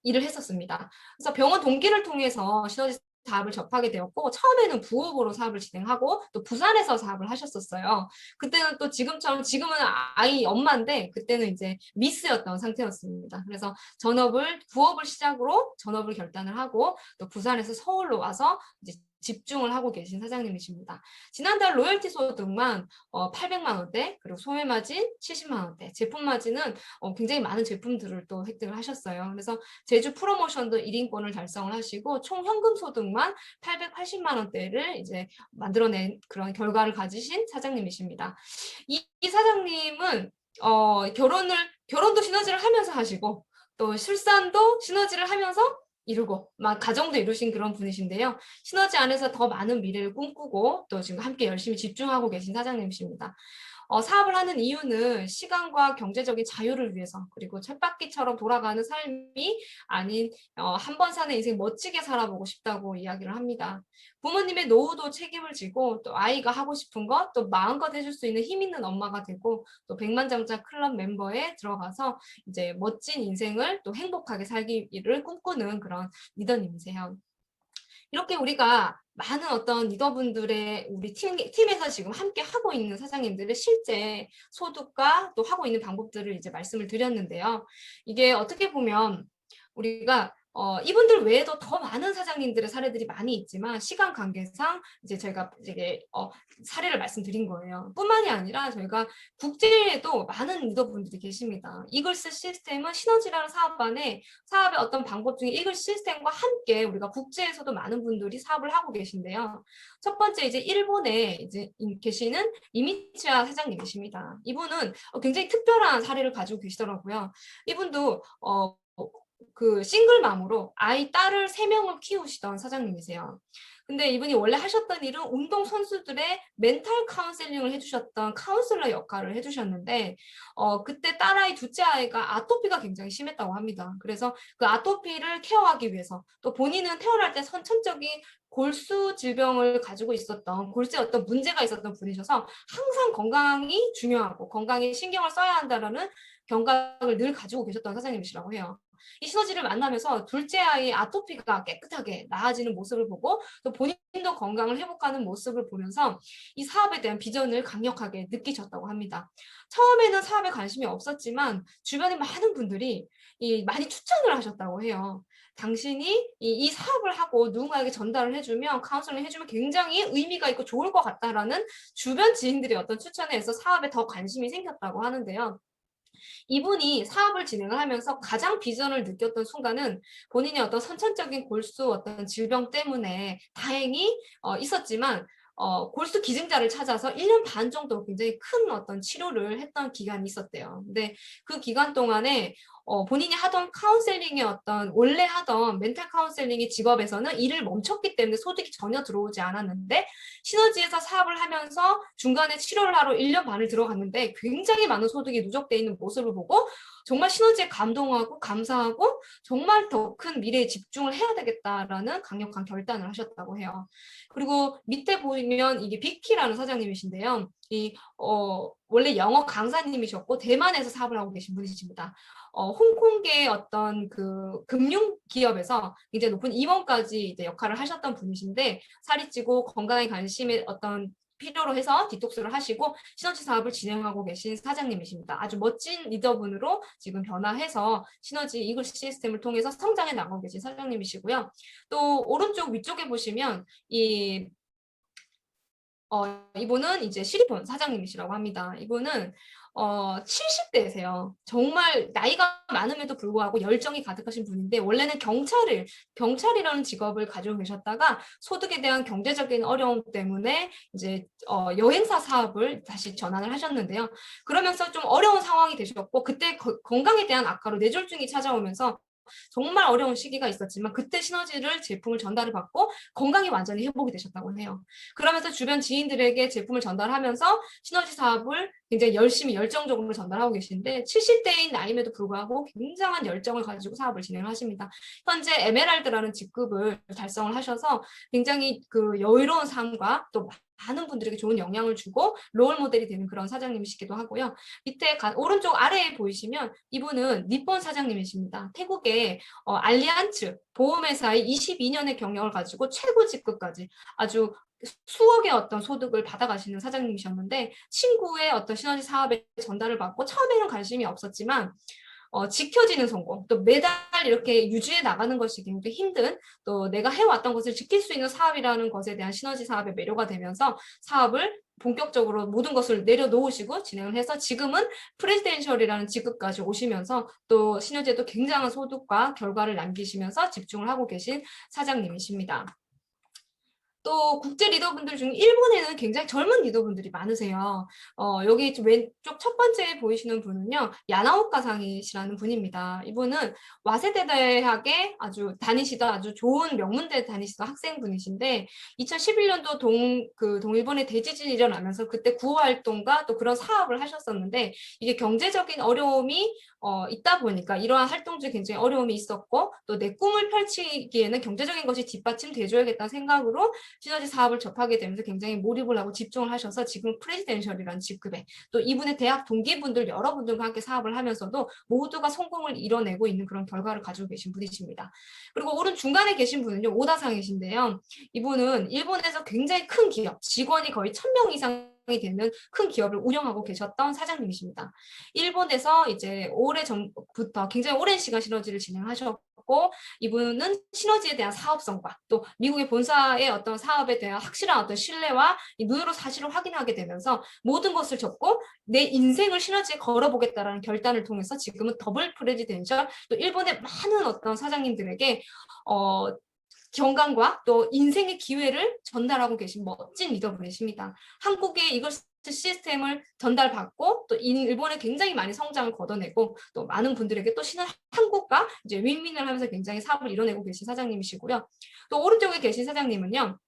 일을 했었습니다. 그래서 병원 동기를 통해서 시너지 사업을 접하게 되었고 처음에는 부업으로 사업을 진행하고 또 부산에서 사업을 하셨었어요. 그때는 또 지금처럼 지금은 아이 엄마인데 그때는 이제 미스였던 상태였습니다. 그래서 부업을 시작으로 전업을 결단을 하고 또 부산에서 서울로 와서 이제 집중을 하고 계신 사장님이십니다. 지난달 로열티 소득만 800만 원대, 그리고 소매 마진 70만 원대, 제품 마진은 굉장히 많은 제품들을 또 획득을 하셨어요. 그래서 제주 프로모션도 1인권을 달성을 하시고 총 현금 소득만 880만 원대를 이제 만들어낸 그런 결과를 가지신 사장님이십니다. 이 사장님은 결혼도 시너지를 하면서 하시고 또 출산도 시너지를 하면서 이루고 막 가정도 이루신 그런 분이신데요. 시너지 안에서 더 많은 미래를 꿈꾸고 또 지금 함께 열심히 집중하고 계신 사장님이십니다. 사업을 하는 이유는 시간과 경제적인 자유를 위해서 그리고 쳇바퀴처럼 돌아가는 삶이 아닌 한 번 사는 인생 멋지게 살아보고 싶다고 이야기를 합니다. 부모님의 노후도 책임을 지고 또 아이가 하고 싶은 것 또 마음껏 해줄 수 있는 힘 있는 엄마가 되고 또 백만장자 클럽 멤버에 들어가서 이제 멋진 인생을 또 행복하게 살기를 꿈꾸는 그런 리더님이세요. 이렇게 우리가 많은 어떤 리더분들의 우리 팀에서 지금 함께 하고 있는 사장님들의 실제 소득과 또 하고 있는 방법들을 이제 말씀을 드렸는데요. 이게 어떻게 보면 우리가 이분들 외에도 더 많은 사장님들의 사례들이 많이 있지만 시간 관계상 이제 저희가 이제 사례를 말씀드린 거예요. 뿐만이 아니라 저희가 국제에도 많은 리더분들이 계십니다. 이글스 시스템은 시너지라는 사업의 어떤 방법 중에 이글스 시스템과 함께 우리가 국제에서도 많은 분들이 사업을 하고 계신데요. 첫 번째 이제 일본에 이제 계시는 이미치아 사장님이십니다. 이분은 굉장히 특별한 사례를 가지고 계시더라고요. 이분도 그 싱글맘으로 딸을 3명을 키우시던 사장님이세요. 근데 이분이 원래 하셨던 일은 운동 선수들의 멘탈 카운셀링을 해주셨던 카운슬러 역할을 해주셨는데 그때 딸아이 둘째 아이가 아토피가 굉장히 심했다고 합니다. 그래서 그 아토피를 케어하기 위해서 또 본인은 태어날 때 선천적인 골수 질병을 가지고 있었던 골수에 어떤 문제가 있었던 분이셔서 항상 건강이 중요하고 건강에 신경을 써야 한다라는 경각을 늘 가지고 계셨던 사장님이시라고 해요. 이 시너지를 만나면서 둘째 아이의 아토피가 깨끗하게 나아지는 모습을 보고 또 본인도 건강을 회복하는 모습을 보면서 이 사업에 대한 비전을 강력하게 느끼셨다고 합니다. 처음에는 사업에 관심이 없었지만 주변에 많은 분들이 많이 추천을 하셨다고 해요. 당신이 이 사업을 하고 누군가에게 전달을 해주면 카운슬링 해주면 굉장히 의미가 있고 좋을 것 같다라는 주변 지인들의 어떤 추천에 의해서 사업에 더 관심이 생겼다고 하는데요. 이분이 사업을 진행을 하면서 가장 비전을 느꼈던 순간은 본인의 어떤 선천적인 골수 어떤 질병 때문에 다행히 있었지만 골수 기증자를 찾아서 1년 반 정도 굉장히 큰 어떤 치료를 했던 기간이 있었대요. 근데 그 기간 동안에 본인이 하던 카운셀링의 어떤 원래 하던 멘탈 카운셀링의 직업에서는 일을 멈췄기 때문에 소득이 전혀 들어오지 않았는데 시너지에서 사업을 하면서 중간에 치료를 하러 1년 반을 들어갔는데 굉장히 많은 소득이 누적돼 있는 모습을 보고 정말 시너지에 감동하고 감사하고 정말 더 큰 미래에 집중을 해야 되겠다라는 강력한 결단을 하셨다고 해요. 그리고 밑에 보면 이게 비키라는 사장님이신데요. 원래 영어 강사님이셨고 대만에서 사업을 하고 계신 분이십니다. 홍콩계의 어떤 그 금융 기업에서 굉장히 높은 임원까지 이제 역할을 하셨던 분이신데 살이 찌고 건강에 관심의 어떤 필요로 해서 디톡스를 하시고 시너지 사업을 진행하고 계신 사장님이십니다. 아주 멋진 리더분으로 지금 변화해서 시너지 이글 시스템을 통해서 성장해 나가고 계신 사장님이시고요. 또 오른쪽 위쪽에 보시면 이분은 이제 시리폰 사장님이시라고 합니다. 이분은 70대세요. 정말 나이가 많음에도 불구하고 열정이 가득하신 분인데 원래는 경찰이라는 직업을 가지고 계셨다가 소득에 대한 경제적인 어려움 때문에 이제 여행사 사업을 다시 전환을 하셨는데요. 그러면서 좀 어려운 상황이 되셨고 그때 건강에 대한 악화로 뇌졸중이 찾아오면서 정말 어려운 시기가 있었지만 그때 시너지를 제품을 전달을 받고 건강이 완전히 회복이 되셨다고 해요. 그러면서 주변 지인들에게 제품을 전달하면서 시너지 사업을 굉장히 열심히 열정적으로 전달하고 계시는데 70대인 나임에도 불구하고 굉장한 열정을 가지고 사업을 진행을 하십니다. 현재 에메랄드라는 직급을 달성을 하셔서 굉장히 그 여유로운 삶과 또 많은 분들에게 좋은 영향을 주고 롤 모델이 되는 그런 사장님이시기도 하고요. 밑에 오른쪽 아래에 보이시면 이분은 니폰 사장님이십니다. 태국의 알리안츠 보험회사의 22년의 경력을 가지고 최고 직급까지 아주 수억의 어떤 소득을 받아가시는 사장님이셨는데 친구의 어떤 시너지 사업에 전달을 받고 처음에는 관심이 없었지만 지켜지는 성공, 또 매달 이렇게 유지해 나가는 것이 굉장히 힘든 또 내가 해왔던 것을 지킬 수 있는 사업이라는 것에 대한 시너지 사업의 매료가 되면서 사업을 본격적으로 모든 것을 내려놓으시고 진행을 해서 지금은 프레지덴셜이라는 직급까지 오시면서 또 시너지에도 굉장한 소득과 결과를 남기시면서 집중을 하고 계신 사장님이십니다. 또 국제 리더분들 중 일본에는 굉장히 젊은 리더분들이 많으세요. 여기 왼쪽 첫 번째 보이시는 분은요. 야나오카 상이시라는 분입니다. 이분은 와세대 대학에 다니시던 아주 좋은 명문대 다니시던 학생분이신데 2011년도 동일본의 대지진이 일어나면서 그때 구호 활동과 또 그런 사업을 하셨었는데 이게 경제적인 어려움이 있다 보니까 이러한 활동 중에 굉장히 어려움이 있었고 또 내 꿈을 펼치기에는 경제적인 것이 뒷받침돼줘야겠다는 생각으로 시너지 사업을 접하게 되면서 굉장히 몰입을 하고 집중을 하셔서 지금 프레지덴셜이라는 직급에 또 이분의 대학 동기분들 여러분들과 함께 사업을 하면서도 모두가 성공을 이뤄내고 있는 그런 결과를 가지고 계신 분이십니다. 그리고 오른 중간에 계신 분은요. 오다상이신데요. 이분은 일본에서 굉장히 큰 기업, 직원이 거의 1000명 이상 이 되는 큰 기업을 운영하고 계셨던 사장님이십니다. 일본에서 이제 오래전부터 굉장히 오랜 시간 시너지를 진행하셨고 이분은 시너지에 대한 사업성과 또 미국의 본사의 어떤 사업에 대한 확실한 어떤 신뢰와 눈으로 사실을 확인하게 되면서 모든 것을 접고 내 인생을 시너지에 걸어보겠다라는 결단을 통해서 지금은 더블 프레지덴셜 또 일본의 많은 어떤 사장님들에게 경감과 또 인생의 기회를 전달하고 계신 멋진 리더분이십니다. 한국의 이걸 시스템을 전달받고 또 일본에 굉장히 많이 성장을 거둬내고 또 많은 분들에게 또 한국과 이제 윈윈을 하면서 굉장히 사업을 이뤄내고 계신 사장님이시고요. 또 오른쪽에 계신 사장님은요.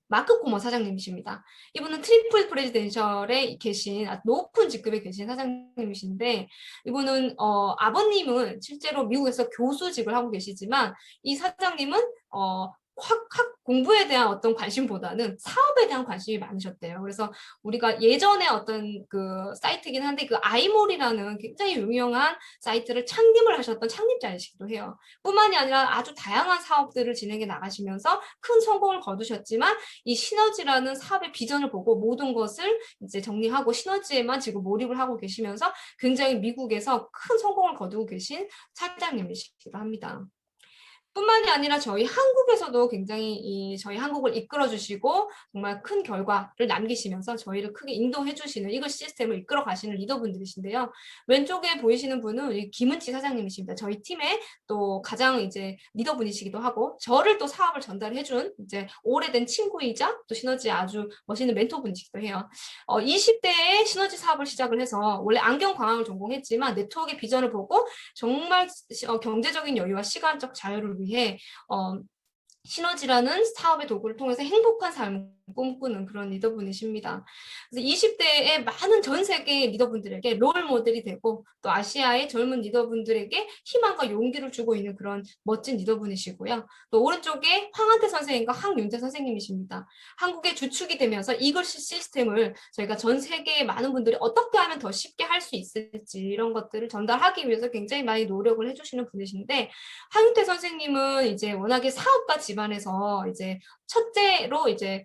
마크 코머 사장님이십니다. 이분은 트리플 프레지덴셜에 계신 높은 직급에 계신 사장님이신데 이분은 아버님은 실제로 미국에서 교수직을 하고 계시지만 이 사장님은 학학 공부에 대한 어떤 관심보다는 사업에 대한 관심이 많으셨대요. 그래서 우리가 예전에 어떤 그 사이트이긴 한데 그 아이몰이라는 굉장히 유명한 사이트를 창립을 하셨던 창립자이시기도 해요. 뿐만이 아니라 아주 다양한 사업들을 진행해 나가시면서 큰 성공을 거두셨지만 이 시너지라는 사업의 비전을 보고 모든 것을 이제 정리하고 시너지에만 지금 몰입을 하고 계시면서 굉장히 미국에서 큰 성공을 거두고 계신 사장님이시기도 합니다. 뿐만이 아니라 저희 한국에서도 굉장히 저희 한국을 이끌어 주시고 정말 큰 결과를 남기시면서 저희를 크게 인도해 주시는 이걸 시스템을 이끌어 가시는 리더분들이신데요. 왼쪽에 보이시는 분은 김은치 사장님이십니다. 저희 팀의 또 가장 이제 리더분이시기도 하고 저를 또 사업을 전달해 준 이제 오래된 친구이자 또 시너지 아주 멋있는 멘토분이시기도 해요. 20대에 시너지 사업을 시작을 해서 원래 안경 광학을 전공했지만 네트워크의 비전을 보고 정말 경제적인 여유와 시간적 자유를 위해 시너지라는 사업의 도구를 통해서 행복한 삶을 꿈꾸는 그런 리더분이십니다. 그래서 20대의 많은 전 세계 리더분들에게 롤 모델이 되고 또 아시아의 젊은 리더분들에게 희망과 용기를 주고 있는 그런 멋진 리더분이시고요. 또 오른쪽에 황한태 선생님과 황윤태 선생님이십니다. 한국의 주축이 되면서 이글스 시스템을 저희가 전 세계의 많은 분들이 어떻게 하면 더 쉽게 할 수 있을지 이런 것들을 전달하기 위해서 굉장히 많이 노력을 해주시는 분이신데 황윤태 선생님은 이제 워낙에 사업가 집안에서 이제 첫째로 이제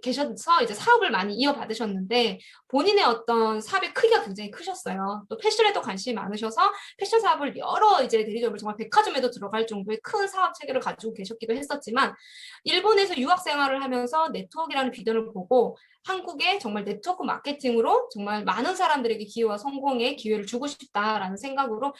계셔서 이제 사업을 많이 이어받으셨는데 본인의 어떤 사업의 크기가 굉장히 크셨어요. 또 패션에도 관심이 많으셔서 패션 사업을 여러 이제 대리점을 정말 백화점에도 들어갈 정도의 큰 사업 체계를 가지고 계셨기도 했었지만 일본에서 유학 생활을 하면서 네트워크라는 비전을 보고 한국의 정말 네트워크 마케팅으로 정말 많은 사람들에게 기회와 성공의 기회를 주고 싶다라는 생각으로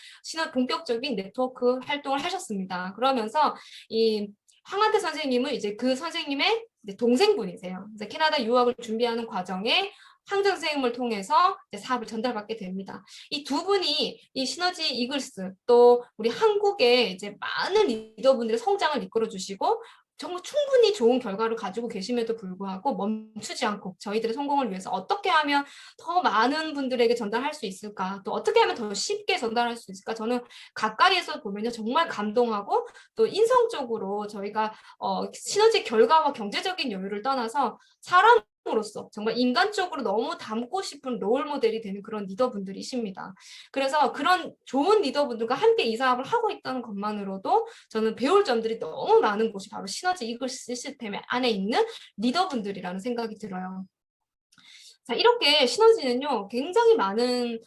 본격적인 네트워크 활동을 하셨습니다. 그러면서 이 황한태 선생님은 이제 그 선생님의 동생분이세요. 그래서 캐나다 유학을 준비하는 과정에 황정 선생님을 통해서 사업을 전달받게 됩니다. 이 두 분이 이 시너지 이글스 또 우리 한국의 이제 많은 리더분들의 성장을 이끌어 주시고 정말 충분히 좋은 결과를 가지고 계심에도 불구하고 멈추지 않고 저희들의 성공을 위해서 어떻게 하면 더 많은 분들에게 전달할 수 있을까 또 어떻게 하면 더 쉽게 전달할 수 있을까 저는 가까이에서 보면요 정말 감동하고 또 인성적으로 저희가 시너지 결과와 경제적인 여유를 떠나서 사람으로서 정말 인간적으로 너무 닮고 싶은 롤 모델이 되는 그런 리더분들이십니다. 그래서 그런 좋은 리더분들과 함께 이 사업을 하고 있다는 것만으로도 저는 배울 점들이 너무 많은 곳이 바로 시너지 이글스 시스템 안에 있는 리더분들이라는 생각이 들어요. 자, 이렇게 시너지는요, 굉장히 많은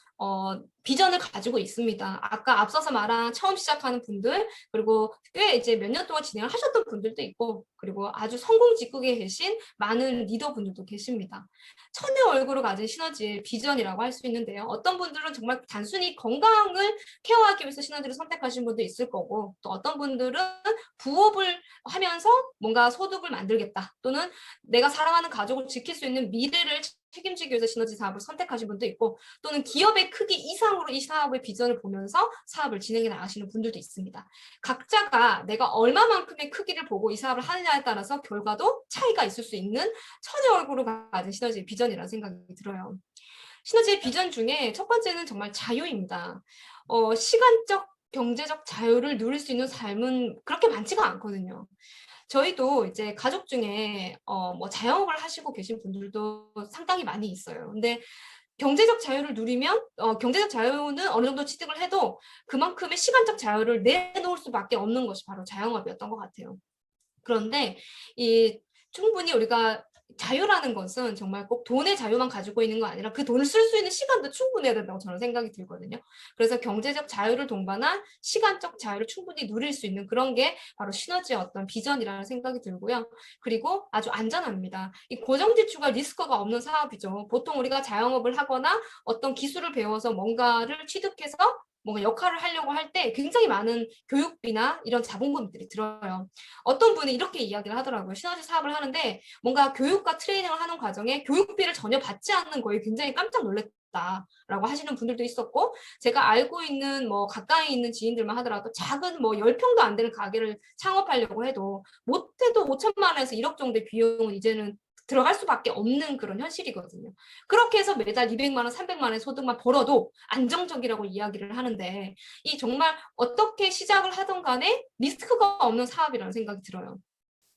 비전을 가지고 있습니다. 아까 앞서서 말한 처음 시작하는 분들, 그리고 꽤 이제 몇 년 동안 진행을 하셨던 분들도 있고, 그리고 아주 성공 직국에 계신 많은 리더분들도 계십니다. 천의 얼굴을 가진 시너지의 비전이라고 할 수 있는데요. 어떤 분들은 정말 단순히 건강을 케어하기 위해서 시너지를 선택하신 분도 있을 거고, 또 어떤 분들은 부업을 하면서 뭔가 소득을 만들겠다, 또는 내가 사랑하는 가족을 지킬 수 있는 미래를 책임지기 위해서 시너지 사업을 선택하신 분도 있고 또는 기업의 크기 이상으로 이 사업의 비전을 보면서 사업을 진행해 나가시는 분들도 있습니다. 각자가 내가 얼마만큼의 크기를 보고 이 사업을 하느냐에 따라서 결과도 차이가 있을 수 있는 천의 얼굴을 가진 시너지의 비전이라는 생각이 들어요. 시너지의 비전 중에 첫 번째는 정말 자유입니다. 시간적, 경제적 자유를 누릴 수 있는 삶은 그렇게 많지가 않거든요. 저희도 이제 가족 중에 뭐 자영업을 하시고 계신 분들도 상당히 많이 있어요. 근데 경제적 자유를 누리면 경제적 자유는 어느 정도 취득을 해도 그만큼의 시간적 자유를 내놓을 수밖에 없는 것이 바로 자영업이었던 것 같아요. 그런데 충분히 우리가 자유라는 것은 정말 꼭 돈의 자유만 가지고 있는 거 아니라 그 돈을 쓸 수 있는 시간도 충분해야 된다고 저는 생각이 들거든요. 그래서 경제적 자유를 동반한 시간적 자유를 충분히 누릴 수 있는 그런 게 바로 시너지의 어떤 비전이라는 생각이 들고요. 그리고 아주 안전합니다. 이 고정지출과 리스크가 없는 사업이죠. 보통 우리가 자영업을 하거나 어떤 기술을 배워서 뭔가를 취득해서 뭔가 역할을 하려고 할 때 굉장히 많은 교육비나 이런 자본금들이 들어요. 어떤 분이 이렇게 이야기를 하더라고요. 시너지 사업을 하는데 뭔가 교육과 트레이닝을 하는 과정에 교육비를 전혀 받지 않는 거에 굉장히 깜짝 놀랐다라고 하시는 분들도 있었고 제가 알고 있는 뭐 가까이 있는 지인들만 하더라도 작은 뭐 10평도 안 되는 가게를 창업하려고 해도 못해도 5천만 원에서 1억 정도의 비용은 이제는 들어갈 수밖에 없는 그런 현실이거든요. 그렇게 해서 매달 200만 원, 300만 원의 소득만 벌어도 안정적이라고 이야기를 하는데 이 정말 어떻게 시작을 하든 간에 리스크가 없는 사업이라는 생각이 들어요.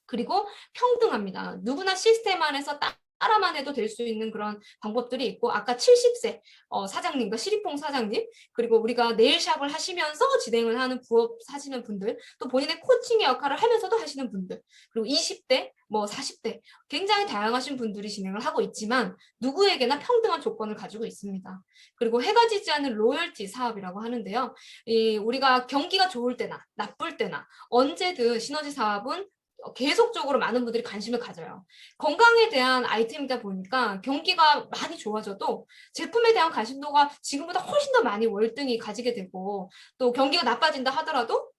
그리고 평등합니다. 누구나 시스템 안에서 따라만 해도 될 수 있는 그런 방법들이 있고, 아까 70세 사장님과 시리퐁 사장님, 그리고 우리가 네일샵을 하시면서 진행을 하는 부업 하시는 분들, 또 본인의 코칭의 역할을 하면서도 하시는 분들, 그리고 20대, 뭐 40대, 굉장히 다양하신 분들이 진행을 하고 있지만 누구에게나 평등한 조건을 가지고 있습니다. 그리고 해가 지지 않는 로열티 사업이라고 하는데요. 우리가 경기가 좋을 때나 나쁠 때나 언제든 시너지 사업은 계속적으로 많은 분들이 관심을 가져요. 건강에 대한 아이템이다 보니까 경기가 많이 좋아져도 제품에 대한 관심도가 지금보다 훨씬 더 많이 월등히 가지게 되고, 또 경기가 나빠진다 하더라도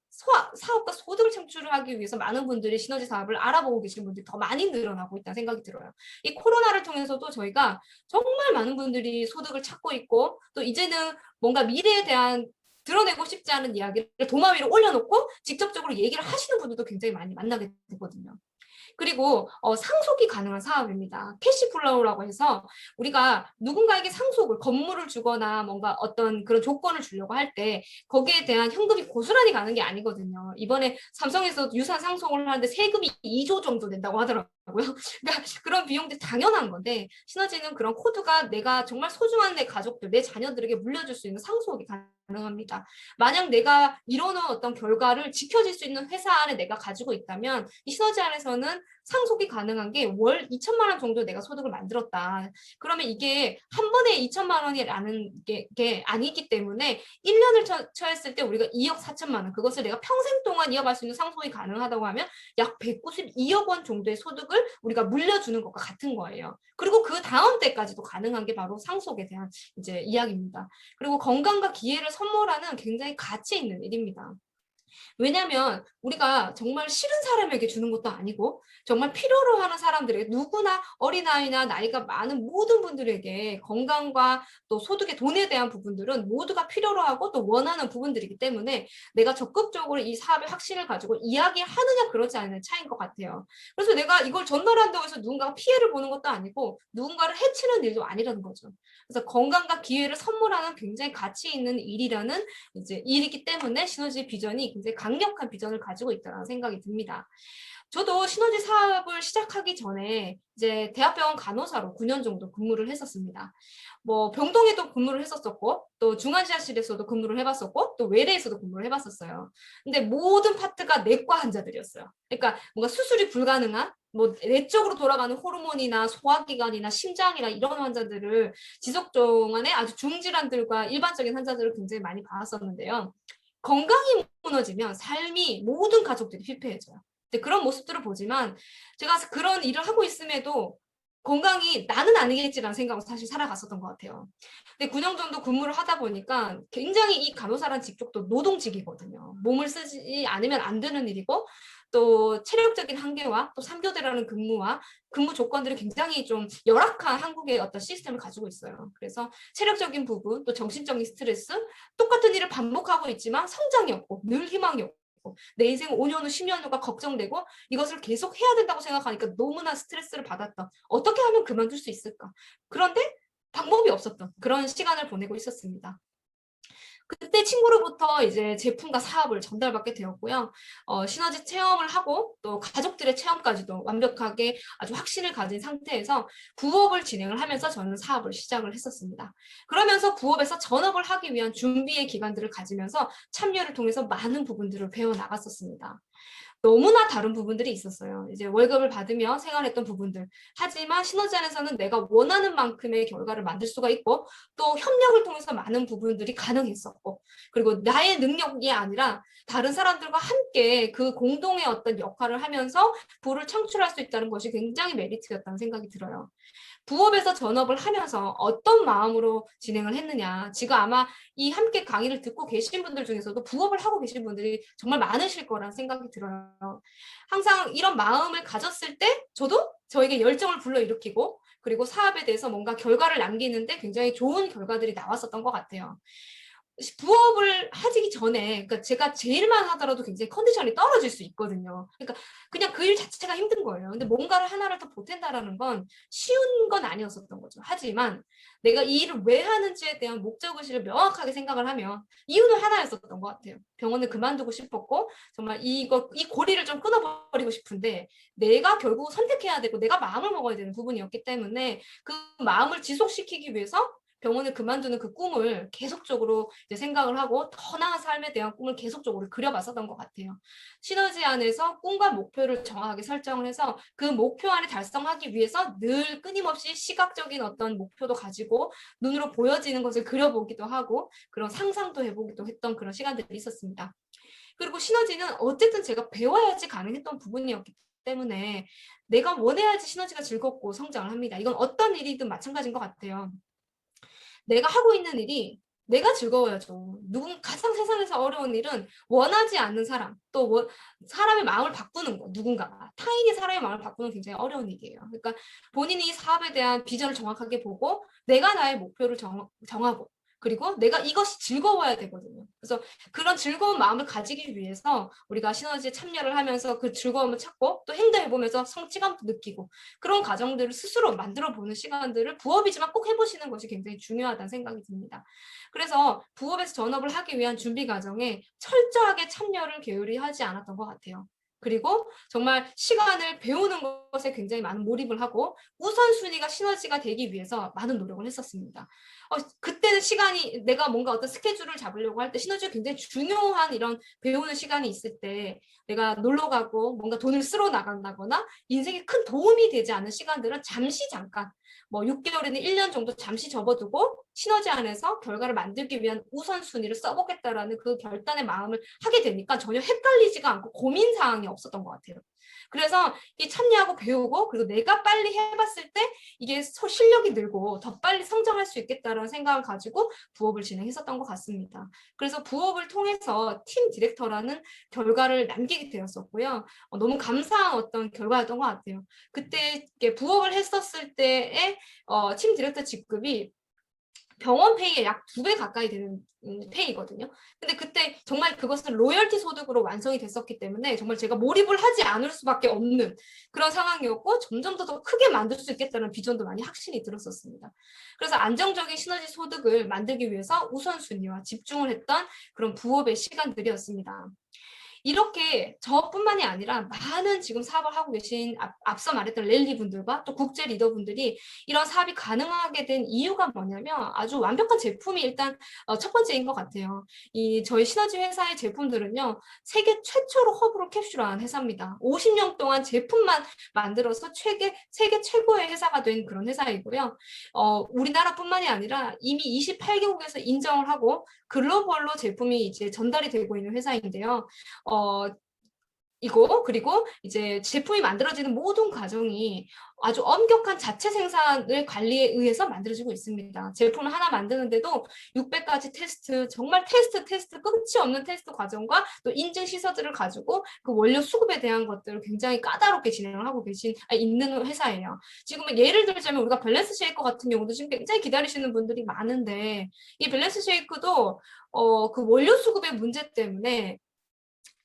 사업과 소득을 창출하기 위해서 많은 분들이 시너지 사업을 알아보고 계시는 분들이 더 많이 늘어나고 있다는 생각이 들어요. 이 코로나를 통해서도 저희가 정말 많은 분들이 소득을 찾고 있고, 또 이제는 뭔가 미래에 대한 드러내고 싶지 않은 이야기를 도마 위로 올려놓고 직접적으로 얘기를 하시는 분들도 굉장히 많이 만나게 되거든요. 그리고 상속이 가능한 사업입니다. 캐시플로우라고 해서 우리가 누군가에게 상속을, 건물을 주거나 뭔가 어떤 그런 조건을 주려고 할 때 거기에 대한 현금이 고스란히 가는 게 아니거든요. 이번에 삼성에서 유산 상속을 하는데 세금이 2조 정도 낸다고 하더라고요. 그러니까 그런 비용들이 당연한 건데, 시너지는 그런 코드가 내가 정말 소중한 내 가족들, 내 자녀들에게 물려줄 수 있는 상속이 가능합니다. 만약 내가 이뤄놓은 어떤 결과를 지켜질 수 있는 회사 안에 내가 가지고 있다면 이 시너지 안에서는 상속이 가능한 게 월 2천만 원 정도 내가 소득을 만들었다. 그러면 이게 한 번에 2천만 원이라는 게 아니기 때문에 1년을 처했을 때 우리가 2억 4천만 원, 그것을 내가 평생 동안 이어갈 수 있는 상속이 가능하다고 하면 약 192억 원 정도의 소득을 우리가 물려주는 것과 같은 거예요. 그리고 그 다음 때까지도 가능한 게 바로 상속에 대한 이제 이야기입니다. 그리고 건강과 기회를 선물하는 굉장히 가치 있는 일입니다. 왜냐하면 우리가 정말 싫은 사람에게 주는 것도 아니고, 정말 필요로 하는 사람들에게, 누구나 어린아이나 나이가 많은 모든 분들에게 건강과 또 소득의 돈에 대한 부분들은 모두가 필요로 하고 또 원하는 부분들이기 때문에 내가 적극적으로 이 사업의 확신을 가지고 이야기하느냐 그러지 않느냐 차이인 것 같아요. 그래서 내가 이걸 전달한다고 해서 누군가가 피해를 보는 것도 아니고 누군가를 해치는 일도 아니라는 거죠. 그래서 건강과 기회를 선물하는 굉장히 가치 있는 일이라는 이제 일이기 때문에 시너지 비전이 굉장히 강력한 비전을 가지고 있다는 생각이 듭니다. 저도 시너지 사업을 시작하기 전에 이제 대학병원 간호사로 9년 정도 근무를 했었습니다. 뭐 병동에도 근무를 했었었고, 또 중환자실에서도 근무를 해봤었고, 또 외래에서도 근무를 해봤었어요. 근데 모든 파트가 내과 환자들이었어요. 그러니까 뭔가 수술이 불가능한, 뭐 내적으로 돌아가는 호르몬이나 소화기관이나 심장이나 이런 환자들을 지속 동안에 아주 중질환들과 일반적인 환자들을 굉장히 많이 봐왔었는데요. 건강이 무너지면 삶이 모든 가족들이 피폐해져요. 그런 모습들을 보지만 제가 그런 일을 하고 있음에도 건강이 나는 아니겠지라는 생각으로 사실 살아갔었던 것 같아요. 근데 9년 정도 근무를 하다 보니까 굉장히 이 간호사란 직종도 노동직이거든요. 몸을 쓰지 않으면 안 되는 일이고, 또 체력적인 한계와 또 3교대라는 근무와 근무 조건들이 굉장히 좀 열악한 한국의 어떤 시스템을 가지고 있어요. 그래서 체력적인 부분, 또 정신적인 스트레스, 똑같은 일을 반복하고 있지만 성장이 없고 늘 희망이 없고 내 인생 5년 후, 10년 후가 걱정되고 이것을 계속 해야 된다고 생각하니까 너무나 스트레스를 받았던, 어떻게 하면 그만둘 수 있을까? 그런데 방법이 없었던 그런 시간을 보내고 있었습니다. 그때 친구로부터 이제 제품과 사업을 전달받게 되었고요. 시너지 체험을 하고 또 가족들의 체험까지도 완벽하게 아주 확신을 가진 상태에서 부업을 진행을 하면서 저는 사업을 시작을 했었습니다. 그러면서 부업에서 전업을 하기 위한 준비의 기간들을 가지면서 참여를 통해서 많은 부분들을 배워나갔었습니다. 너무나 다른 부분들이 있었어요. 이제 월급을 받으며 생활했던 부분들. 하지만 시너지 안에서는 내가 원하는 만큼의 결과를 만들 수가 있고, 또 협력을 통해서 많은 부분들이 가능했었고, 그리고 나의 능력이 아니라 다른 사람들과 함께 그 공동의 어떤 역할을 하면서 부를 창출할 수 있다는 것이 굉장히 메리트였다는 생각이 들어요. 부업에서 전업을 하면서 어떤 마음으로 진행을 했느냐. 지금 아마 이 함께 강의를 듣고 계신 분들 중에서도 부업을 하고 계신 분들이 정말 많으실 거라는 생각이 들어요. 항상 이런 마음을 가졌을 때 저도 저에게 열정을 불러일으키고, 그리고 사업에 대해서 뭔가 결과를 남기는데 굉장히 좋은 결과들이 나왔었던 것 같아요. 부업을 하기 전에, 그러니까 제가 제일만 하더라도 굉장히 컨디션이 떨어질 수 있거든요. 그러니까 그냥 그 일 자체가 힘든 거예요. 근데 뭔가를 하나를 더 보탠다라는 건 쉬운 건 아니었었던 거죠. 하지만 내가 이 일을 왜 하는지에 대한 목적의식을 명확하게 생각을 하면 이유는 하나였었던 것 같아요. 병원을 그만두고 싶었고 정말 이 고리를 좀 끊어버리고 싶은데 내가 결국 선택해야 되고 내가 마음을 먹어야 되는 부분이었기 때문에 그 마음을 지속시키기 위해서 병원을 그만두는 그 꿈을 계속적으로 이제 생각을 하고 더 나은 삶에 대한 꿈을 계속적으로 그려봤었던 것 같아요. 시너지 안에서 꿈과 목표를 정확하게 설정을 해서 그 목표 안에 달성하기 위해서 늘 끊임없이 시각적인 어떤 목표도 가지고 눈으로 보여지는 것을 그려보기도 하고 그런 상상도 해보기도 했던 그런 시간들이 있었습니다. 그리고 시너지는 어쨌든 제가 배워야지 가능했던 부분이었기 때문에 내가 원해야지 시너지가 즐겁고 성장을 합니다. 이건 어떤 일이든 마찬가지인 것 같아요. 내가 하고 있는 일이 내가 즐거워야죠. 가장 세상에서 어려운 일은 원하지 않는 사람, 또 사람의 마음을 바꾸는 거, 누군가가. 타인이 사람의 마음을 바꾸는 굉장히 어려운 일이에요. 그러니까 본인이 사업에 대한 비전을 정확하게 보고 내가 나의 목표를 정하고 그리고 내가 이것이 즐거워야 되거든요. 그래서 그런 즐거운 마음을 가지기 위해서 우리가 시너지에 참여를 하면서 그 즐거움을 찾고 또 행동해보면서 성취감도 느끼고 그런 과정들을 스스로 만들어보는 시간들을 부업이지만 꼭 해보시는 것이 굉장히 중요하다는 생각이 듭니다. 그래서 부업에서 전업을 하기 위한 준비 과정에 철저하게 참여를 게으리 하지 않았던 것 같아요. 그리고 정말 시간을 배우는 것에 굉장히 많은 몰입을 하고 우선순위가 시너지가 되기 위해서 많은 노력을 했었습니다. 그때는 시간이 내가 뭔가 어떤 스케줄을 잡으려고 할 때 시너지가 굉장히 중요한 이런 배우는 시간이 있을 때 내가 놀러 가고 뭔가 돈을 쓰러 나간다거나 인생에 큰 도움이 되지 않는 시간들은 잠시 잠깐 뭐 6개월이나 1년 정도 잠시 접어두고 시너지 안에서 결과를 만들기 위한 우선순위를 써보겠다라는 그 결단의 마음을 하게 되니까 전혀 헷갈리지가 않고 고민 사항이 없었던 것 같아요. 그래서 이 참여하고 배우고 그리고 내가 빨리 해봤을 때 이게 실력이 늘고 더 빨리 성장할 수 있겠다라는 생각을 가지고 부업을 진행했었던 것 같습니다. 그래서 부업을 통해서 팀 디렉터라는 결과를 남기게 되었었고요. 너무 감사한 어떤 결과였던 것 같아요. 그때 부업을 했었을 때의 팀 디렉터 직급이 병원 페이의 약 2배 가까이 되는 페이거든요. 근데 그때 정말 그것은 로열티 소득으로 완성이 됐었기 때문에 정말 제가 몰입을 하지 않을 수밖에 없는 그런 상황이었고 점점 더 크게 만들 수 있겠다는 비전도 많이 확신이 들었었습니다. 그래서 안정적인 시너지 소득을 만들기 위해서 우선순위와 집중을 했던 그런 부업의 시간들이었습니다. 이렇게 저뿐만이 아니라 많은 지금 사업을 하고 계신 앞서 말했던 랠리 분들과 또 국제 리더분들이 이런 사업이 가능하게 된 이유가 뭐냐면 아주 완벽한 제품이 일단 첫 번째인 것 같아요. 저희 시너지 회사의 제품들은요. 세계 최초로 허브로 캡슐한 회사입니다. 50년 동안 제품만 만들어서 세계 최고의 회사가 된 그런 회사이고요. 우리나라뿐만이 아니라 이미 28개국에서 인정을 하고 글로벌로 제품이 이제 전달이 되고 있는 회사인데요. 그리고 이제 제품이 만들어지는 모든 과정이 아주 엄격한 자체 생산을 관리에 의해서 만들어지고 있습니다. 제품을 하나 만드는데도 600가지 테스트, 정말 테스트 끝이 없는 테스트 과정과 또 인증 시설들을 가지고 그 원료 수급에 대한 것들을 굉장히 까다롭게 진행을 하고 있는 회사예요. 지금 예를 들자면 우리가 밸런스 쉐이커 같은 경우도 지금 굉장히 기다리시는 분들이 많은데 이 밸런스 쉐이크도 그 원료 수급의 문제 때문에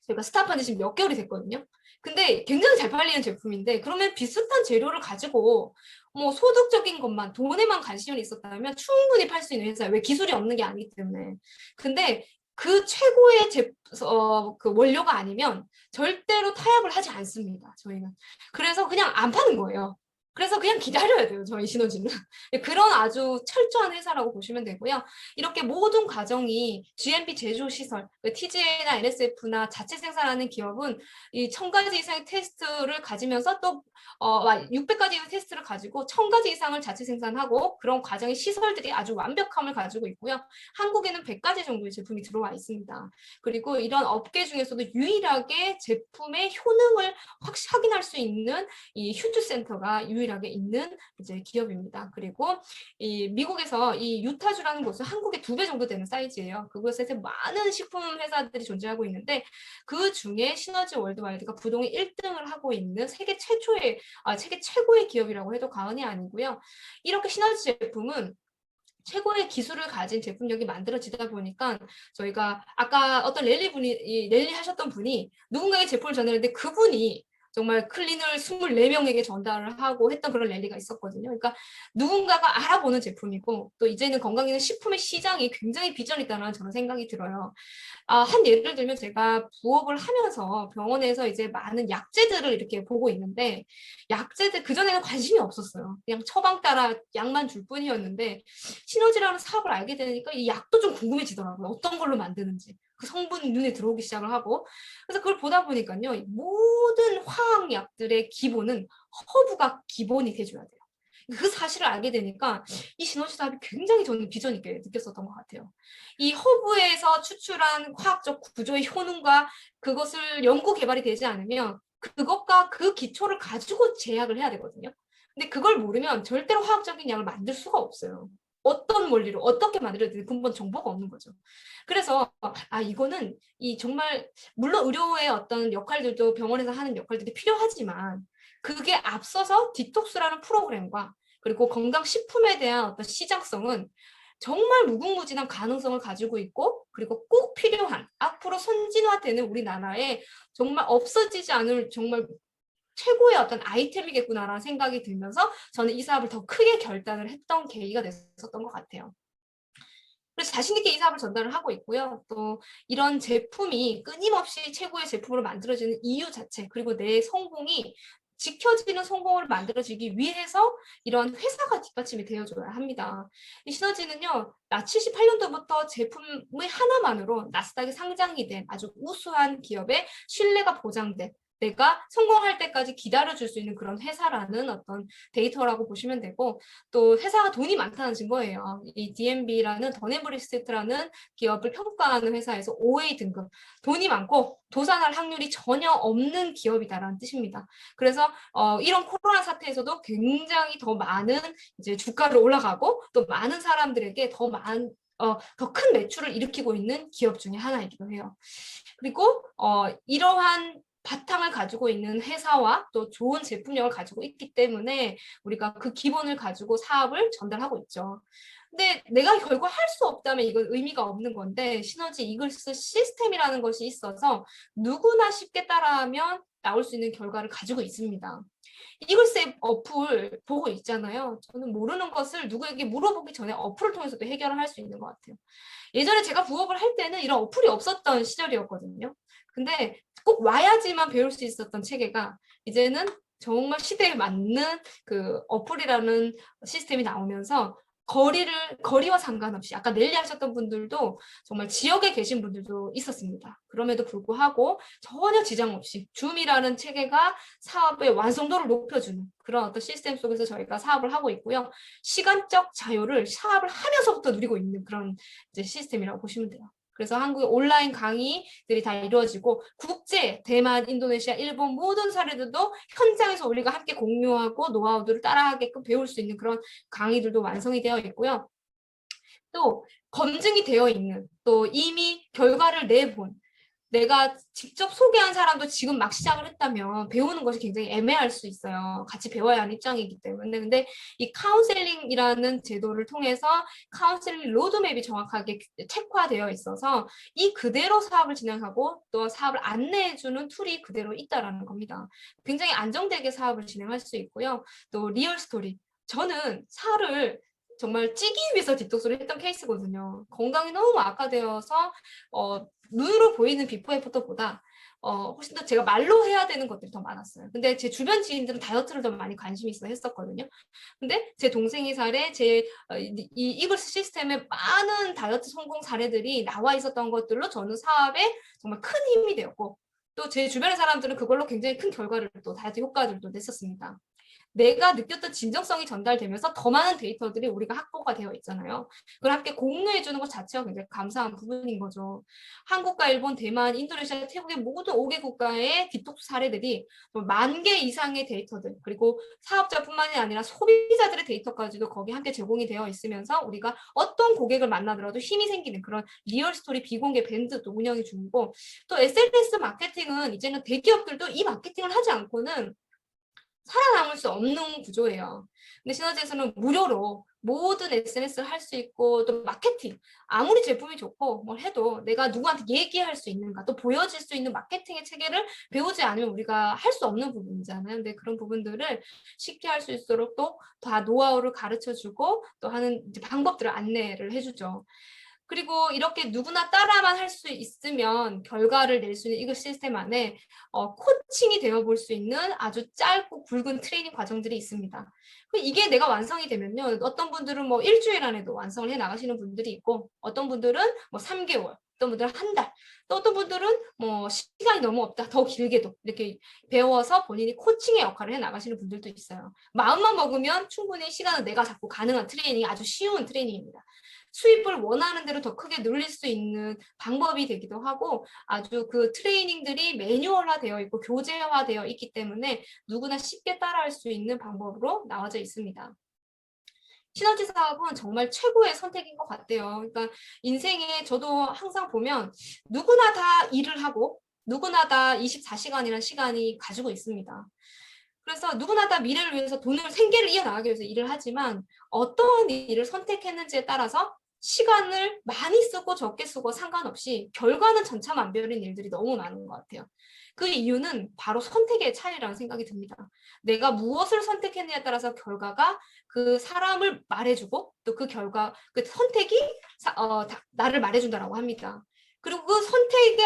저희가 스타트한 지 지금 몇 개월이 됐거든요. 근데 굉장히 잘 팔리는 제품인데 그러면 비슷한 재료를 가지고 뭐 소득적인 것만 돈에만 관심이 있었다면 충분히 팔 수 있는 회사예요. 왜 기술이 없는 게 아니기 때문에. 근데 그 최고의 그 원료가 아니면 절대로 타협을 하지 않습니다. 저희는. 그래서 그냥 안 파는 거예요. 그래서 그냥 기다려야 돼요. 저희 시너지는. 그런 아주 철저한 회사라고 보시면 되고요. 이렇게 모든 과정이 GMP 제조시설, TGA나 NSF나 자체 생산하는 기업은 이 1000가지 이상의 테스트를 가지면서 또 600가지 이상의 테스트를 가지고 1000가지 이상을 자체 생산하고 그런 과정의 시설들이 아주 완벽함을 가지고 있고요. 한국에는 100가지 정도의 제품이 들어와 있습니다. 그리고 이런 업계 중에서도 유일하게 제품의 효능을 확인할 수 있는 이 휴즈센터가 유일하게 있는 이제 기업입니다. 그리고 이 미국에서 이 유타주라는 곳은 한국의 2배 정도 되는 사이즈예요. 그곳에 많은 식품 회사들이 존재하고 있는데 그 중에 시너지 월드와이드가 부동의 1등을 하고 있는 세계 최고의 기업이라고 해도 과언이 아니고요. 이렇게 시너지 제품은 최고의 기술을 가진 제품력이 만들어지다 보니까 저희가 아까 어떤 랠리 하셨던 분이 누군가에게 제품을 전했는데 그분이 정말 클린을 24명에게 전달을 하고 했던 그런 랠리가 있었거든요. 그러니까 누군가가 알아보는 제품이고 또 이제는 건강기능 식품의 시장이 굉장히 비전이 있다는 저는 생각이 들어요. 한 예를 들면 제가 부업을 하면서 병원에서 이제 많은 약재들을 이렇게 보고 있는데 약재들 그전에는 관심이 없었어요. 그냥 처방 따라 약만 줄 뿐이었는데 시너지라는 사업을 알게 되니까 이 약도 좀 궁금해지더라고요. 어떤 걸로 만드는지. 그 성분이 눈에 들어오기 시작을 하고 그래서 그걸 보다 보니까요. 모든 화학약들의 기본은 허브가 기본이 돼줘야 돼요. 그 사실을 알게 되니까 이 시너지 사업이 굉장히 저는 비전 있게 느꼈었던 것 같아요. 이 허브에서 추출한 화학적 구조의 효능과 그것을 연구 개발이 되지 않으면 그것과 그 기초를 가지고 제약을 해야 되거든요. 근데 그걸 모르면 절대로 화학적인 약을 만들 수가 없어요. 어떤 원리로 어떻게 만들어야 되는지 근본 정보가 없는 거죠. 그래서 이거는 이 정말 물론 의료의 어떤 역할들도 병원에서 하는 역할들이 필요하지만 그게 앞서서 디톡스라는 프로그램과 그리고 건강식품에 대한 어떤 시장성은 정말 무궁무진한 가능성을 가지고 있고 그리고 꼭 필요한 앞으로 선진화되는 우리나라에 정말 없어지지 않을 정말 최고의 어떤 아이템이겠구나라는 생각이 들면서 저는 이 사업을 더 크게 결단을 했던 계기가 됐었던 것 같아요. 그래서 자신 있게 이 사업을 전달을 하고 있고요. 또 이런 제품이 끊임없이 최고의 제품으로 만들어지는 이유 자체 그리고 내 성공이 지켜지는 성공을 만들어지기 위해서 이런 회사가 뒷받침이 되어줘야 합니다. 이 시너지는요, 나 78년도부터 제품의 하나만으로 나스닥에 상장이 된 아주 우수한 기업의 신뢰가 보장된 내가 성공할 때까지 기다려줄 수 있는 그런 회사라는 어떤 데이터라고 보시면 되고 또 회사가 돈이 많다는 증거예요. 이 DNB라는 더네브리스트라는 기업을 평가하는 회사에서 OA 등급 돈이 많고 도산할 확률이 전혀 없는 기업이다라는 뜻입니다. 그래서 이런 코로나 사태에서도 굉장히 더 많은 이제 주가를 올라가고 또 많은 사람들에게 더 큰 매출을 일으키고 있는 기업 중에 하나이기도 해요. 그리고 이러한 바탕을 가지고 있는 회사와 또 좋은 제품력을 가지고 있기 때문에 우리가 그 기본을 가지고 사업을 전달하고 있죠. 근데 내가 결국 할 수 없다면 이건 의미가 없는 건데 시너지 이글스 시스템이라는 것이 있어서 누구나 쉽게 따라하면 나올 수 있는 결과를 가지고 있습니다. 이글스 어플 보고 있잖아요. 저는 모르는 것을 누구에게 물어보기 전에 어플을 통해서도 해결을 할 수 있는 것 같아요. 예전에 제가 부업을 할 때는 이런 어플이 없었던 시절이었거든요. 근데 꼭 와야지만 배울 수 있었던 체계가 이제는 정말 시대에 맞는 그 어플이라는 시스템이 나오면서 거리와 상관없이 아까 넬리 하셨던 분들도 정말 지역에 계신 분들도 있었습니다. 그럼에도 불구하고 전혀 지장 없이 줌이라는 체계가 사업의 완성도를 높여주는 그런 어떤 시스템 속에서 저희가 사업을 하고 있고요. 시간적 자유를 사업을 하면서부터 누리고 있는 그런 이제 시스템이라고 보시면 돼요. 그래서 한국의 온라인 강의들이 다 이루어지고 국제, 대만, 인도네시아, 일본 모든 사례들도 현장에서 우리가 함께 공유하고 노하우들을 따라하게끔 배울 수 있는 그런 강의들도 완성이 되어 있고요. 또 검증이 되어 있는 또 이미 결과를 내본 내가 직접 소개한 사람도 지금 막 시작을 했다면 배우는 것이 굉장히 애매할 수 있어요. 같이 배워야 하는 입장이기 때문에. 근데 이 카운셀링이라는 제도를 통해서 카운셀링 로드맵이 정확하게 체크화되어 있어서 이 그대로 사업을 진행하고 또 사업을 안내해주는 툴이 그대로 있다라는 겁니다. 굉장히 안정되게 사업을 진행할 수 있고요. 또 리얼 스토리. 저는 살을 정말 찌기 위해서 디톡스를 했던 케이스거든요. 건강이 너무 악화되어서 눈으로 보이는 비포 애프터보다 훨씬 더 제가 말로 해야 되는 것들이 더 많았어요. 근데 제 주변 지인들은 다이어트를 더 많이 관심이 있어 했었거든요. 근데 제 동생이 사례, 이 이글스 시스템에 많은 다이어트 성공 사례들이 나와 있었던 것들로 저는 사업에 정말 큰 힘이 되었고 또 제 주변의 사람들은 그걸로 굉장히 큰 결과를 또 다이어트 효과들도 냈었습니다. 내가 느꼈던 진정성이 전달되면서 더 많은 데이터들이 우리가 확보가 되어 있잖아요. 그걸 함께 공유해 주는 것 자체가 굉장히 감사한 부분인 거죠. 한국과 일본, 대만, 인도네시아, 태국의 모든 5개 국가의 디톡스 사례들이 10,000개 이상의 데이터들 그리고 사업자뿐만이 아니라 소비자들의 데이터까지도 거기 함께 제공이 되어 있으면서 우리가 어떤 고객을 만나더라도 힘이 생기는 그런 리얼 스토리 비공개 밴드도 운영해 주고 또 SNS 마케팅은 이제는 대기업들도 이 마케팅을 하지 않고는 살아남을 수 없는 구조예요. 근데 시너지에서는 무료로 모든 SNS를 할 수 있고 또 마케팅, 아무리 제품이 좋고 뭘 해도 내가 누구한테 얘기할 수 있는가, 또 보여질 수 있는 마케팅의 체계를 배우지 않으면 우리가 할 수 없는 부분이잖아요. 근데 그런 부분들을 쉽게 할 수 있도록 또 다 노하우를 가르쳐주고 또 하는 이제 방법들을 안내를 해주죠. 그리고 이렇게 누구나 따라만 할 수 있으면 결과를 낼 수 있는 이거 시스템 안에 코칭이 되어 볼 수 있는 아주 짧고 굵은 트레이닝 과정들이 있습니다. 이게 내가 완성이 되면요. 어떤 분들은 뭐 일주일 안에도 완성을 해 나가시는 분들이 있고 어떤 분들은 뭐 3개월, 어떤 분들은 한 달, 또 어떤 분들은 뭐 시간이 너무 없다, 더 길게도 이렇게 배워서 본인이 코칭의 역할을 해 나가시는 분들도 있어요. 마음만 먹으면 충분히 시간을 내가 잡고 가능한 트레이닝이 아주 쉬운 트레이닝입니다. 수입을 원하는 대로 더 크게 늘릴 수 있는 방법이 되기도 하고 아주 그 트레이닝들이 매뉴얼화되어 있고 교재화되어 있기 때문에 누구나 쉽게 따라할 수 있는 방법으로 나와져 있습니다. 시너지 사업은 정말 최고의 선택인 것 같아요. 그러니까 인생에 저도 항상 보면 누구나 다 일을 하고 누구나 다 24시간이라는 시간이 가지고 있습니다. 그래서 누구나 다 미래를 위해서 돈을 생계를 이어나가기 위해서 일을 하지만 어떤 일을 선택했는지에 따라서 시간을 많이 쓰고 적게 쓰고 상관없이 결과는 천차만별인 일들이 너무 많은 것 같아요. 그 이유는 바로 선택의 차이라는 생각이 듭니다. 내가 무엇을 선택했느냐에 따라서 결과가 그 사람을 말해주고 또 그 결과, 그 선택이 나를 말해준다라고 합니다. 그리고 그 선택에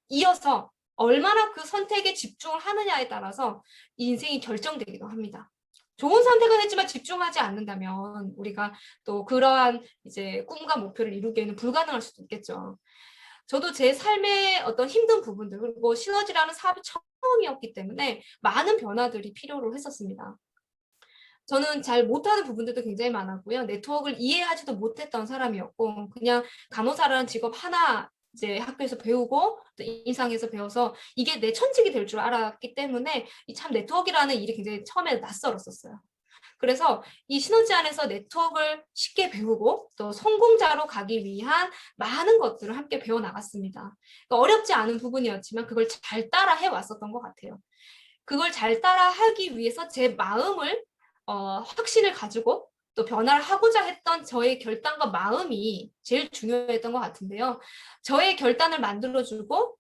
이어서 얼마나 그 선택에 집중을 하느냐에 따라서 인생이 결정되기도 합니다. 좋은 선택은 했지만 집중하지 않는다면 우리가 또 그러한 이제 꿈과 목표를 이루기에는 불가능할 수도 있겠죠. 저도 제 삶의 어떤 힘든 부분들 그리고 시너지라는 사업이 처음이었기 때문에 많은 변화들이 필요로 했었습니다. 저는 잘 못하는 부분들도 굉장히 많았고요. 네트워크를 이해하지도 못했던 사람이었고 그냥 간호사라는 직업 하나 이제 학교에서 배우고 또 임상에서 배워서 이게 내 천직이 될 줄 알았기 때문에 이 참 네트워크라는 일이 굉장히 처음에 낯설었었어요. 그래서 이 시너지 안에서 네트워크를 쉽게 배우고 또 성공자로 가기 위한 많은 것들을 함께 배워나갔습니다. 그러니까 어렵지 않은 부분이었지만 그걸 잘 따라 해왔었던 것 같아요. 그걸 잘 따라 하기 위해서 제 마음을 확신을 가지고 또 변화를 하고자 했던 저의 결단과 마음이 제일 중요했던 것 같은데요. 저의 결단을 만들어주고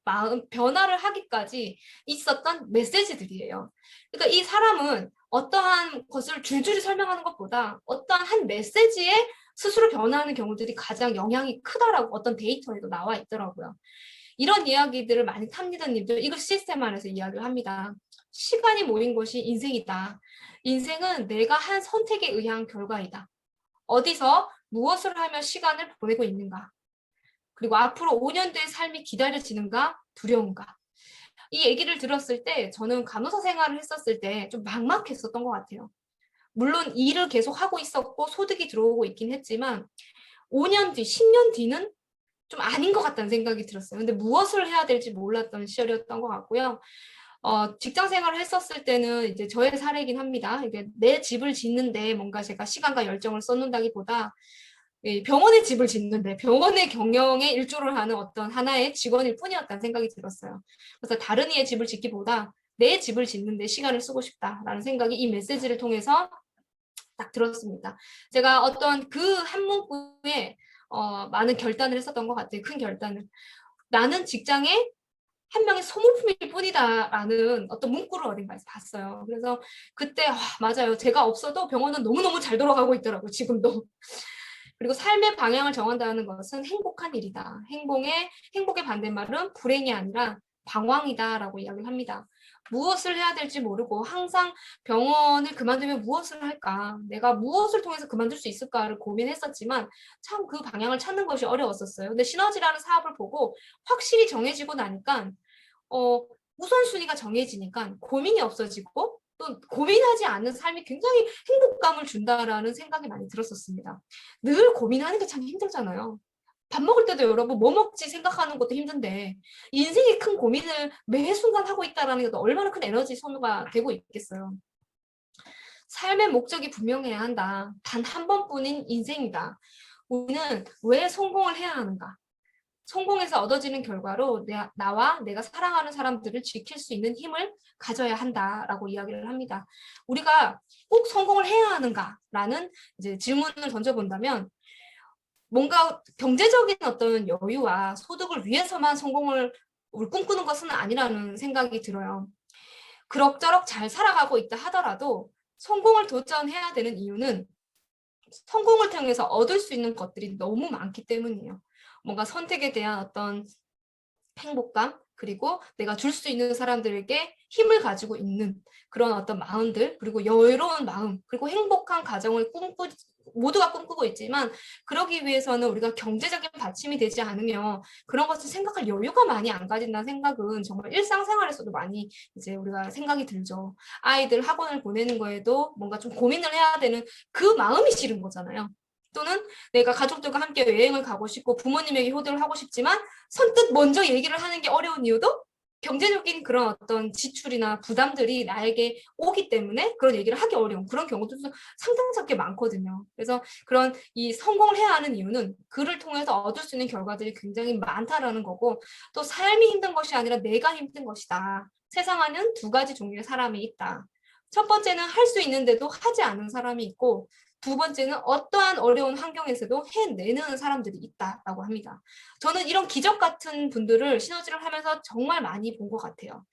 변화를 하기까지 있었던 메시지들이에요. 그러니까 이 사람은 어떠한 것을 줄줄이 설명하는 것보다 어떠한 한 메시지에 스스로 변화하는 경우들이 가장 영향이 크다라고 어떤 데이터에도 나와 있더라고요. 이런 이야기들을 많이 탑리더님들 이글 시스템 안에서 이야기를 합니다. 시간이 모인 것이 인생이다. 인생은 내가 한 선택에 의한 결과이다. 어디서 무엇을 하며 시간을 보내고 있는가? 그리고 앞으로 5년 뒤의 삶이 기다려지는가? 두려운가? 이 얘기를 들었을 때 저는 간호사 생활을 했었을 때 좀 막막했었던 것 같아요. 물론 일을 계속 하고 있었고 소득이 들어오고 있긴 했지만 5년 뒤, 10년 뒤는 좀 아닌 것 같다는 생각이 들었어요. 근데 무엇을 해야 될지 몰랐던 시절이었던 것 같고요. 직장 생활을 했었을 때는 이제 저의 사례이긴 합니다. 이게 내 집을 짓는데 뭔가 제가 시간과 열정을 쏟는다기보다 병원의 집을 짓는데 병원의 경영에 일조를 하는 어떤 하나의 직원일 뿐이었다는 생각이 들었어요. 그래서 다른 이의 집을 짓기보다 내 집을 짓는데 시간을 쓰고 싶다라는 생각이 이 메시지를 통해서 딱 들었습니다. 제가 어떤 그 한 문구에 많은 결단을 했었던 것 같아요. 큰 결단을. 나는 직장에 한 명의 소모품일 뿐이다라는 어떤 문구를 어딘가에서 봤어요. 그래서 그때 맞아요. 제가 없어도 병원은 너무너무 잘 돌아가고 있더라고요. 지금도. 그리고 삶의 방향을 정한다는 것은 행복한 일이다. 행복의 반대말은 불행이 아니라 방황이다라고 이야기를 합니다. 무엇을 해야 될지 모르고 항상 병원을 그만두면 무엇을 할까? 내가 무엇을 통해서 그만둘 수 있을까를 고민했었지만 참 그 방향을 찾는 것이 어려웠었어요. 근데 시너지라는 사업을 보고 확실히 정해지고 나니까 우선순위가 정해지니까 고민이 없어지고 또 고민하지 않는 삶이 굉장히 행복감을 준다라는 생각이 많이 들었었습니다. 늘 고민하는 게 참 힘들잖아요. 밥 먹을 때도 여러분 뭐 먹지 생각하는 것도 힘든데 인생의 큰 고민을 매 순간 하고 있다는 것도 얼마나 큰 에너지 소모가 되고 있겠어요. 삶의 목적이 분명해야 한다. 단 한 번뿐인 인생이다. 우리는 왜 성공을 해야 하는가? 성공해서 얻어지는 결과로 나와 내가 사랑하는 사람들을 지킬 수 있는 힘을 가져야 한다라고 이야기를 합니다. 우리가 꼭 성공을 해야 하는가라는 이제 질문을 던져본다면 뭔가 경제적인 어떤 여유와 소득을 위해서만 성공을 꿈꾸는 것은 아니라는 생각이 들어요. 그럭저럭 잘 살아가고 있다 하더라도 성공을 도전해야 되는 이유는 성공을 통해서 얻을 수 있는 것들이 너무 많기 때문이에요. 뭔가 선택에 대한 어떤 행복감, 그리고 내가 줄 수 있는 사람들에게 힘을 가지고 있는 그런 어떤 마음들, 그리고 여유로운 마음, 그리고 행복한 가정을 모두가 꿈꾸고 있지만 그러기 위해서는 우리가 경제적인 받침이 되지 않으면 그런 것을 생각할 여유가 많이 안 가진다는 생각은 정말 일상생활에서도 많이 이제 우리가 생각이 들죠. 아이들 학원을 보내는 거에도 뭔가 좀 고민을 해야 되는 그 마음이 싫은 거잖아요. 또는 내가 가족들과 함께 여행을 가고 싶고 부모님에게 효도를 하고 싶지만 선뜻 먼저 얘기를 하는 게 어려운 이유도 경제적인 그런 어떤 지출이나 부담들이 나에게 오기 때문에 그런 얘기를 하기 어려운 그런 경우도 상당히 많거든요. 그래서 그런 이 성공을 해야 하는 이유는 그를 통해서 얻을 수 있는 결과들이 굉장히 많다라는 거고, 또 삶이 힘든 것이 아니라 내가 힘든 것이다. 세상에는 두 가지 종류의 사람이 있다. 첫 번째는 할 수 있는데도 하지 않는 사람이 있고, 두 번째는 어떠한 어려운 환경에서도 해내는 사람들이 있다라고 합니다. 저는 이런 기적 같은 분들을 시너지를 하면서 정말 많이 본 것 같아요.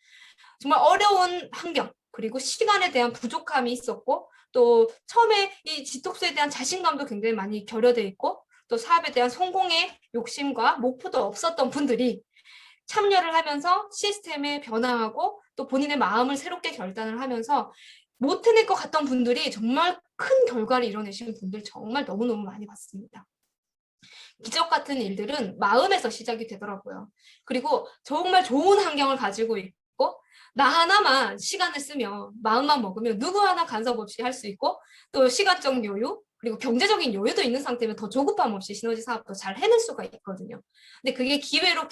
정말 어려운 환경, 그리고 시간에 대한 부족함이 있었고, 또 처음에 이 지톡스에 대한 자신감도 굉장히 많이 결여돼 있고, 또 사업에 대한 성공의 욕심과 목표도 없었던 분들이 참여를 하면서 시스템에 변화하고 또 본인의 마음을 새롭게 결단을 하면서 못 해낼 것 같던 분들이 정말 큰 결과를 이뤄내시는 분들 정말 너무너무 많이 봤습니다. 기적 같은 일들은 마음에서 시작이 되더라고요. 그리고 정말 좋은 환경을 가지고 있고 나 하나만 시간을 쓰면 마음만 먹으면 누구 하나 간섭 없이 할 수 있고, 또 시간적 여유 그리고 경제적인 여유도 있는 상태면 더 조급함 없이 시너지 사업도 잘 해낼 수가 있거든요. 근데 그게 기회로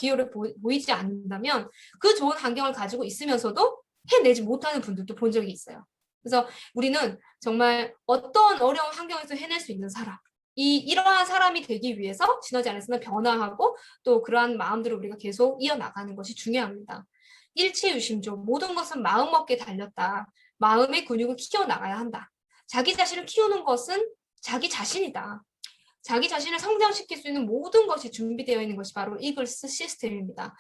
보이지 않는다면 그 좋은 환경을 가지고 있으면서도 해내지 못하는 분들도 본 적이 있어요. 그래서 우리는 정말 어떤 어려운 환경에서 해낼 수 있는 사람, 이러한 사람이 되기 위해서 시너지 안에서는 변화하고 또 그러한 마음들을 우리가 계속 이어나가는 것이 중요합니다. 일치유심조, 모든 것은 마음먹기에 달렸다. 마음의 근육을 키워나가야 한다. 자기 자신을 키우는 것은 자기 자신이다. 자기 자신을 성장시킬 수 있는 모든 것이 준비되어 있는 것이 바로 이글스 시스템입니다.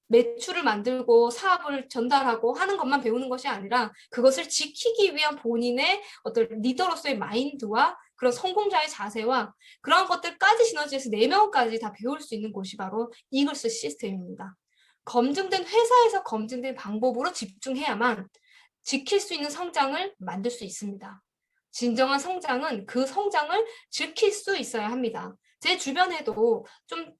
매출을 만들고 사업을 전달하고 하는 것만 배우는 것이 아니라 그것을 지키기 위한 본인의 어떤 리더로서의 마인드와 그런 성공자의 자세와 그런 것들까지 시너지해서 4명까지 다 배울 수 있는 곳이 바로 이글스 시스템입니다. 검증된 회사에서 검증된 방법으로 집중해야만 지킬 수 있는 성장을 만들 수 있습니다. 진정한 성장은 그 성장을 지킬 수 있어야 합니다. 제 주변에도 좀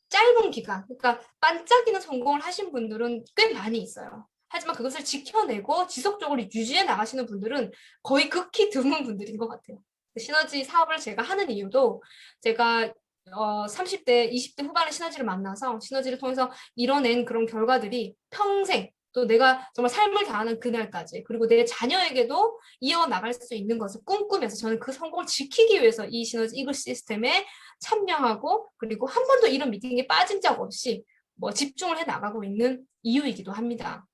짧은 기간, 그러니까 반짝이는 성공을 하신 분들은 꽤 많이 있어요. 하지만 그것을 지켜내고 지속적으로 유지해 나가시는 분들은 거의 극히 드문 분들인 것 같아요. 시너지 사업을 제가 하는 이유도 제가 30대, 20대 후반의 시너지를 만나서 시너지를 통해서 이뤄낸 그런 결과들이 평생 또 내가 정말 삶을 다하는 그날까지 그리고 내 자녀에게도 이어나갈 수 있는 것을 꿈꾸면서 저는 그 성공을 지키기 위해서 이 시너지 이글 시스템에 참여하고 그리고 한 번도 이런 미팅에 빠진 적 없이 집중을 해 나가고 있는 이유이기도 합니다.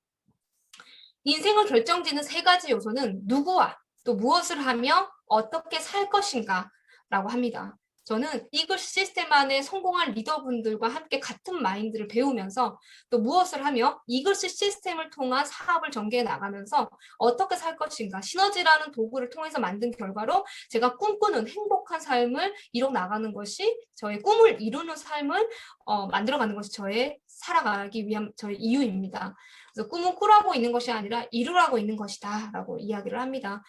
인생을 결정짓는 3가지 요소는 누구와 또 무엇을 하며 어떻게 살 것인가 라고 합니다. 저는 이글 시스템 안에 성공한 리더분들과 함께 같은 마인드를 배우면서 또 무엇을 하며 이글스 시스템을 통한 사업을 전개해 나가면서 어떻게 살 것인가, 시너지라는 도구를 통해서 만든 결과로 제가 꿈꾸는 행복한 삶을 이뤄 나가는 것이 저의 꿈을 이루는 삶을 만들어가는 것이 저의 살아가기 위한 저의 이유입니다. 그래서 꿈은 꾸라고 있는 것이 아니라 이루라고 있는 것이다 라고 이야기를 합니다.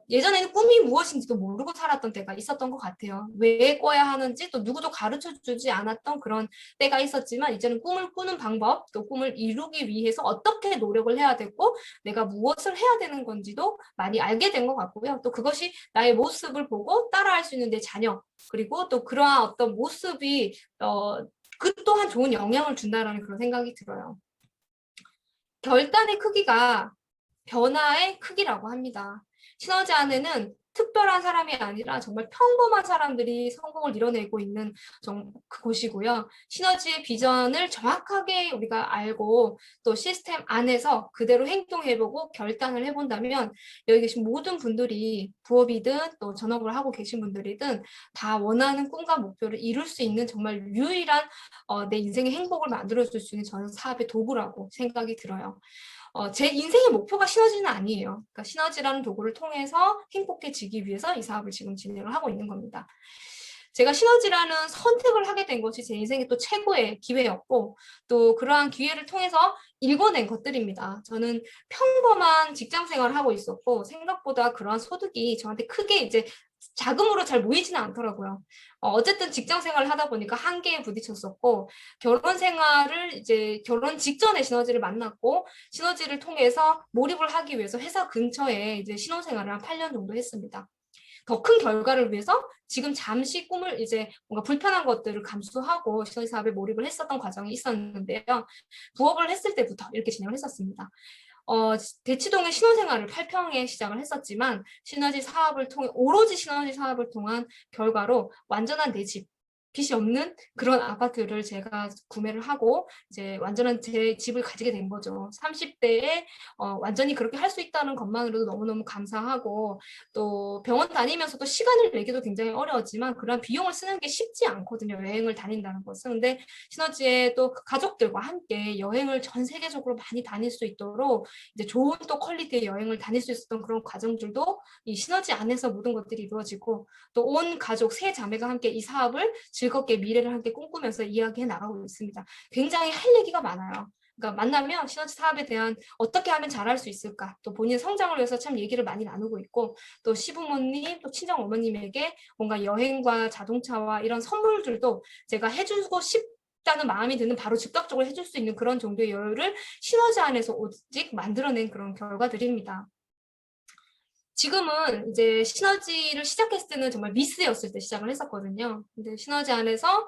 예전에는 꿈이 무엇인지도 모르고 살았던 때가 있었던 것 같아요. 왜 꿔야 하는지 또 누구도 가르쳐주지 않았던 그런 때가 있었지만 이제는 꿈을 꾸는 방법, 또 꿈을 이루기 위해서 어떻게 노력을 해야 되고 내가 무엇을 해야 되는 건지도 많이 알게 된 것 같고요. 또 그것이 나의 모습을 보고 따라할 수 있는 내 자녀, 그리고 또 그러한 어떤 모습이 그 또한 좋은 영향을 준다라는 그런 생각이 들어요. 결단의 크기가 변화의 크기라고 합니다. 시너지 안에는 특별한 사람이 아니라 정말 평범한 사람들이 성공을 이뤄내고 있는 그곳이고요. 시너지의 비전을 정확하게 우리가 알고 또 시스템 안에서 그대로 행동해보고 결단을 해본다면 여기 계신 모든 분들이 부업이든 또 전업을 하고 계신 분들이든 다 원하는 꿈과 목표를 이룰 수 있는 정말 유일한 내 인생의 행복을 만들어줄 수 있는 저는 사업의 도구라고 생각이 들어요. 제 인생의 목표가 시너지는 아니에요. 그러니까 시너지라는 도구를 통해서 행복해지기 위해서 이 사업을 지금 진행을 하고 있는 겁니다. 제가 시너지라는 선택을 하게 된 것이 제 인생의 또 최고의 기회였고 또 그러한 기회를 통해서 일궈낸 것들입니다. 저는 평범한 직장 생활을 하고 있었고 생각보다 그러한 소득이 저한테 크게 이제 자금으로 잘 모이지는 않더라고요. 어쨌든 직장 생활을 하다 보니까 한계에 부딪혔었고 결혼 생활을 이제 결혼 직전에 시너지를 만났고 시너지를 통해서 몰입을 하기 위해서 회사 근처에 이제 신혼생활을 한 8년 정도 했습니다. 더 큰 결과를 위해서 지금 잠시 꿈을 이제 뭔가 불편한 것들을 감수하고 시너지 사업에 몰입을 했었던 과정이 있었는데요. 부업을 했을 때부터 이렇게 진행을 했었습니다. 대치동의 신혼생활을 8평에 시작을 했었지만 시너지 사업을 통해 오로지 시너지 사업을 통한 결과로 완전한 내 집, 빚이 없는 그런 아파트를 제가 구매를 하고 이제 완전한 제 집을 가지게 된 거죠. 30대에 완전히 그렇게 할 수 있다는 것만으로도 너무너무 감사하고 또 병원 다니면서도 시간을 내기도 굉장히 어려웠지만 그런 비용을 쓰는 게 쉽지 않거든요. 여행을 다닌다는 것은. 근데 시너지에 또 가족들과 함께 여행을 전 세계적으로 많이 다닐 수 있도록 이제 좋은 또 퀄리티의 여행을 다닐 수 있었던 그런 과정들도 이 시너지 안에서 모든 것들이 이루어지고 또 온 가족 세 자매가 함께 이 사업을 즐겁게 미래를 함께 꿈꾸면서 이야기해 나가고 있습니다. 굉장히 할 얘기가 많아요. 그러니까 만나면 시너지 사업에 대한 어떻게 하면 잘할 수 있을까 또 본인 성장을 위해서 참 얘기를 많이 나누고 있고 또 시부모님 또 친정 어머님에게 뭔가 여행과 자동차와 이런 선물들도 제가 해주고 싶다는 마음이 드는 바로 즉각적으로 해줄 수 있는 그런 정도의 여유를 시너지 안에서 오직 만들어낸 그런 결과들입니다. 지금은 이제 시너지를 시작했을 때는 정말 미스였을 때 시작을 했었거든요. 근데 시너지 안에서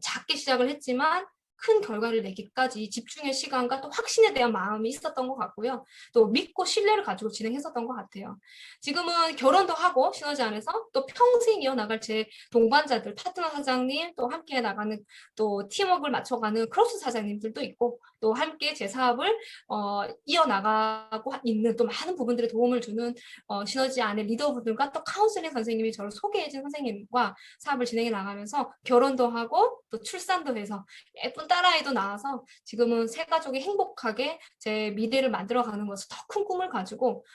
작게 시작을 했지만 큰 결과를 내기까지 집중의 시간과 또 확신에 대한 마음이 있었던 것 같고요. 또 믿고 신뢰를 가지고 진행했었던 것 같아요. 지금은 결혼도 하고 시너지 안에서 또 평생 이어나갈 제 동반자들, 파트너 사장님, 또 함께 나가는 또 팀워크를 맞춰가는 크로스 사장님들도 있고 또 함께 제 사업을 이어나가고 있는 또 많은 부분들에 도움을 주는 시너지 안에 리더분들과 또 카운슬링 선생님이 저를 소개해준 선생님과 사업을 진행해 나가면서 결혼도 하고 또 출산도 해서 예쁜 딸아이도 낳아서 지금은 세 가족이 행복하게 제 미래를 만들어가는 것을 더 큰 꿈을 가지고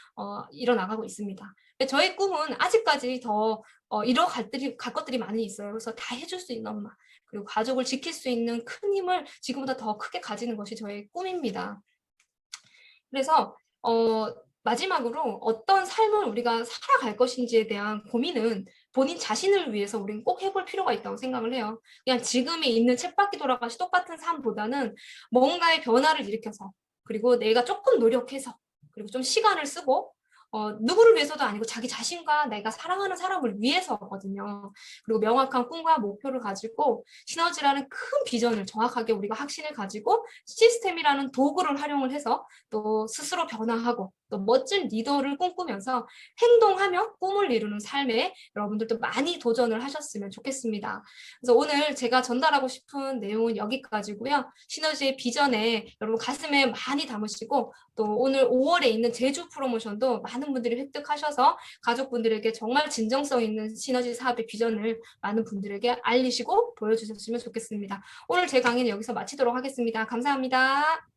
일어나가고 있습니다. 저의 꿈은 아직까지 더 이뤄갈 것들이 많이 있어요. 그래서 다 해줄 수 있는 엄마 그리고 가족을 지킬 수 있는 큰 힘을 지금보다 더 크게 가지는 것이 저의 꿈입니다. 그래서 마지막으로 어떤 삶을 우리가 살아갈 것인지에 대한 고민은 본인 자신을 위해서 우리는 꼭 해볼 필요가 있다고 생각을 해요. 그냥 지금에 있는 쳇바퀴 돌아가시 똑같은 삶보다는 뭔가의 변화를 일으켜서 그리고 내가 조금 노력해서 그리고 좀 시간을 쓰고 누구를 위해서도 아니고 자기 자신과 내가 사랑하는 사람을 위해서거든요. 그리고 명확한 꿈과 목표를 가지고 시너지라는 큰 비전을 정확하게 우리가 확신을 가지고 시스템이라는 도구를 활용을 해서 또 스스로 변화하고 또 멋진 리더를 꿈꾸면서 행동하며 꿈을 이루는 삶에 여러분들도 많이 도전을 하셨으면 좋겠습니다. 그래서 오늘 제가 전달하고 싶은 내용은 여기까지고요. 시너지의 비전에 여러분 가슴에 많이 담으시고 또 오늘 5월에 있는 제주 프로모션도 많은 분들이 획득하셔서 가족분들에게 정말 진정성 있는 시너지 사업의 비전을 많은 분들에게 알리시고 보여주셨으면 좋겠습니다. 오늘 제 강의는 여기서 마치도록 하겠습니다. 감사합니다.